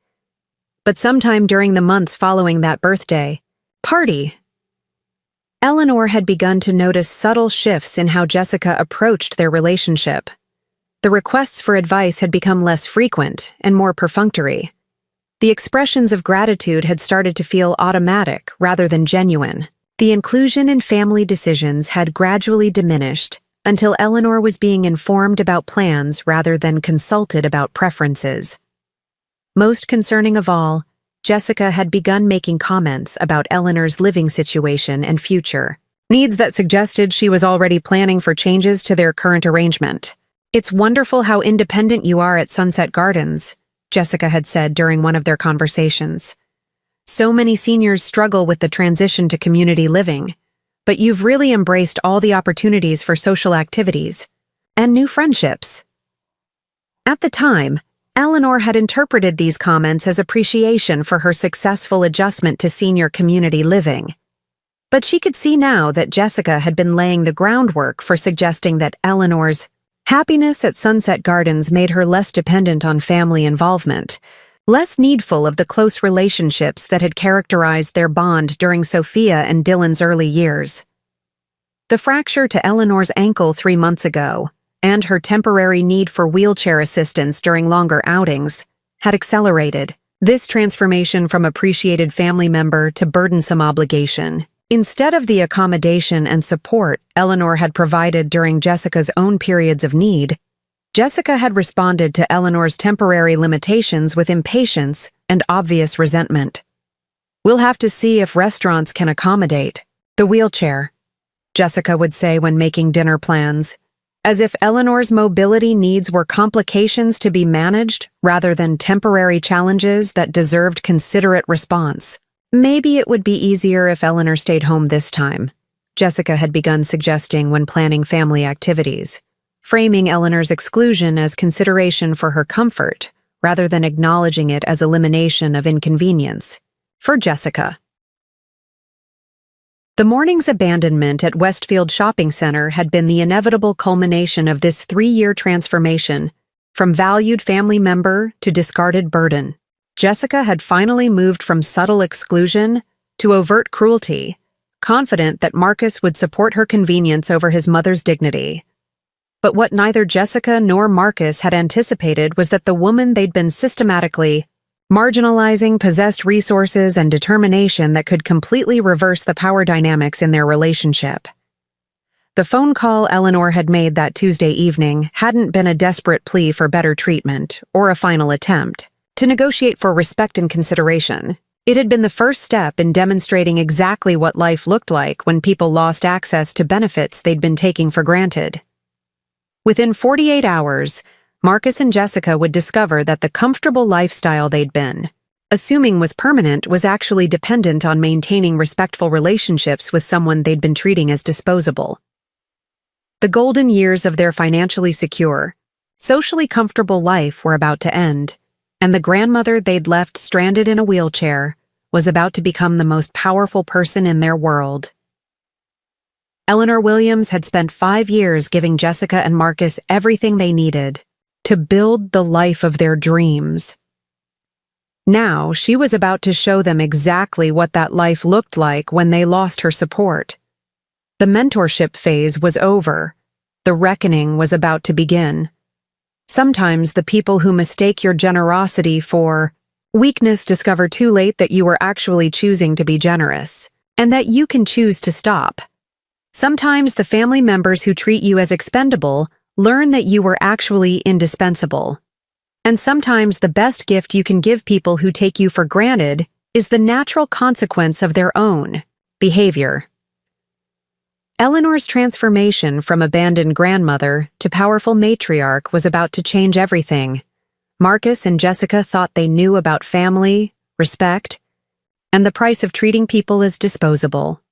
But sometime during the months following that birthday party, Eleanor had begun to notice subtle shifts in how Jessica approached their relationship. The requests for advice had become less frequent and more perfunctory. The expressions of gratitude had started to feel automatic rather than genuine. The inclusion in family decisions had gradually diminished until Eleanor was being informed about plans rather than consulted about preferences. Most concerning of all, Jessica had begun making comments about Eleanor's living situation and future, needs that suggested she was already planning for changes to their current arrangement. "It's wonderful how independent you are at Sunset Gardens," Jessica had said during one of their conversations. "So many seniors struggle with the transition to community living, but you've really embraced all the opportunities for social activities and new friendships." At the time, Eleanor had interpreted these comments as appreciation for her successful adjustment to senior community living. But she could see now that Jessica had been laying the groundwork for suggesting that Eleanor's happiness at Sunset Gardens made her less dependent on family involvement, less needful of the close relationships that had characterized their bond during Sophia and Dylan's early years. The fracture to Eleanor's ankle 3 months ago, and her temporary need for wheelchair assistance during longer outings, had accelerated this transformation from appreciated family member to burdensome obligation. Instead of the accommodation and support Eleanor had provided during Jessica's own periods of need, Jessica had responded to Eleanor's temporary limitations with impatience and obvious resentment. "We'll have to see if restaurants can accommodate the wheelchair," Jessica would say when making dinner plans, as if Eleanor's mobility needs were complications to be managed rather than temporary challenges that deserved considerate response. "Maybe it would be easier if Eleanor stayed home this time," Jessica had begun suggesting when planning family activities, framing Eleanor's exclusion as consideration for her comfort rather than acknowledging it as elimination of inconvenience. For Jessica, the morning's abandonment at Westfield Shopping Center had been the inevitable culmination of this 3-year transformation from valued family member to discarded burden. Jessica had finally moved from subtle exclusion to overt cruelty, confident that Marcus would support her convenience over his mother's dignity. But what neither Jessica nor Marcus had anticipated was that the woman they'd been systematically marginalizing possessed resources and determination that could completely reverse the power dynamics in their relationship. The phone call Eleanor had made that Tuesday evening hadn't been a desperate plea for better treatment or a final attempt to negotiate for respect and consideration. It had been the first step in demonstrating exactly what life looked like when people lost access to benefits they'd been taking for granted. Within 48 hours, Marcus and Jessica would discover that the comfortable lifestyle they'd been assuming was permanent was actually dependent on maintaining respectful relationships with someone they'd been treating as disposable. The golden years of their financially secure, socially comfortable life were about to end, and the grandmother they'd left stranded in a wheelchair was about to become the most powerful person in their world. Eleanor Williams had spent 5 years giving Jessica and Marcus everything they needed to build the life of their dreams. Now, she was about to show them exactly what that life looked like when they lost her support. The mentorship phase was over. The reckoning was about to begin. Sometimes the people who mistake your generosity for weakness discover too late that you were actually choosing to be generous, and that you can choose to stop. Sometimes the family members who treat you as expendable learn that you were actually indispensable. And sometimes the best gift you can give people who take you for granted is the natural consequence of their own behavior. Eleanor's transformation from abandoned grandmother to powerful matriarch was about to change everything. Marcus and Jessica thought they knew about family, respect, and the price of treating people as disposable.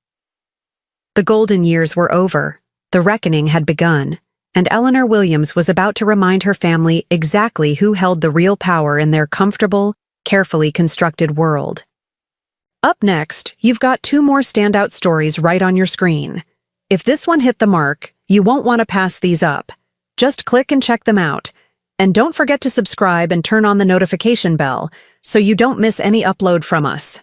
The golden years were over, the reckoning had begun, and Eleanor Williams was about to remind her family exactly who held the real power in their comfortable, carefully constructed world. Up next, you've got 2 more standout stories right on your screen. If this one hit the mark, you won't want to pass these up. Just click and check them out. And don't forget to subscribe and turn on the notification bell so you don't miss any upload from us.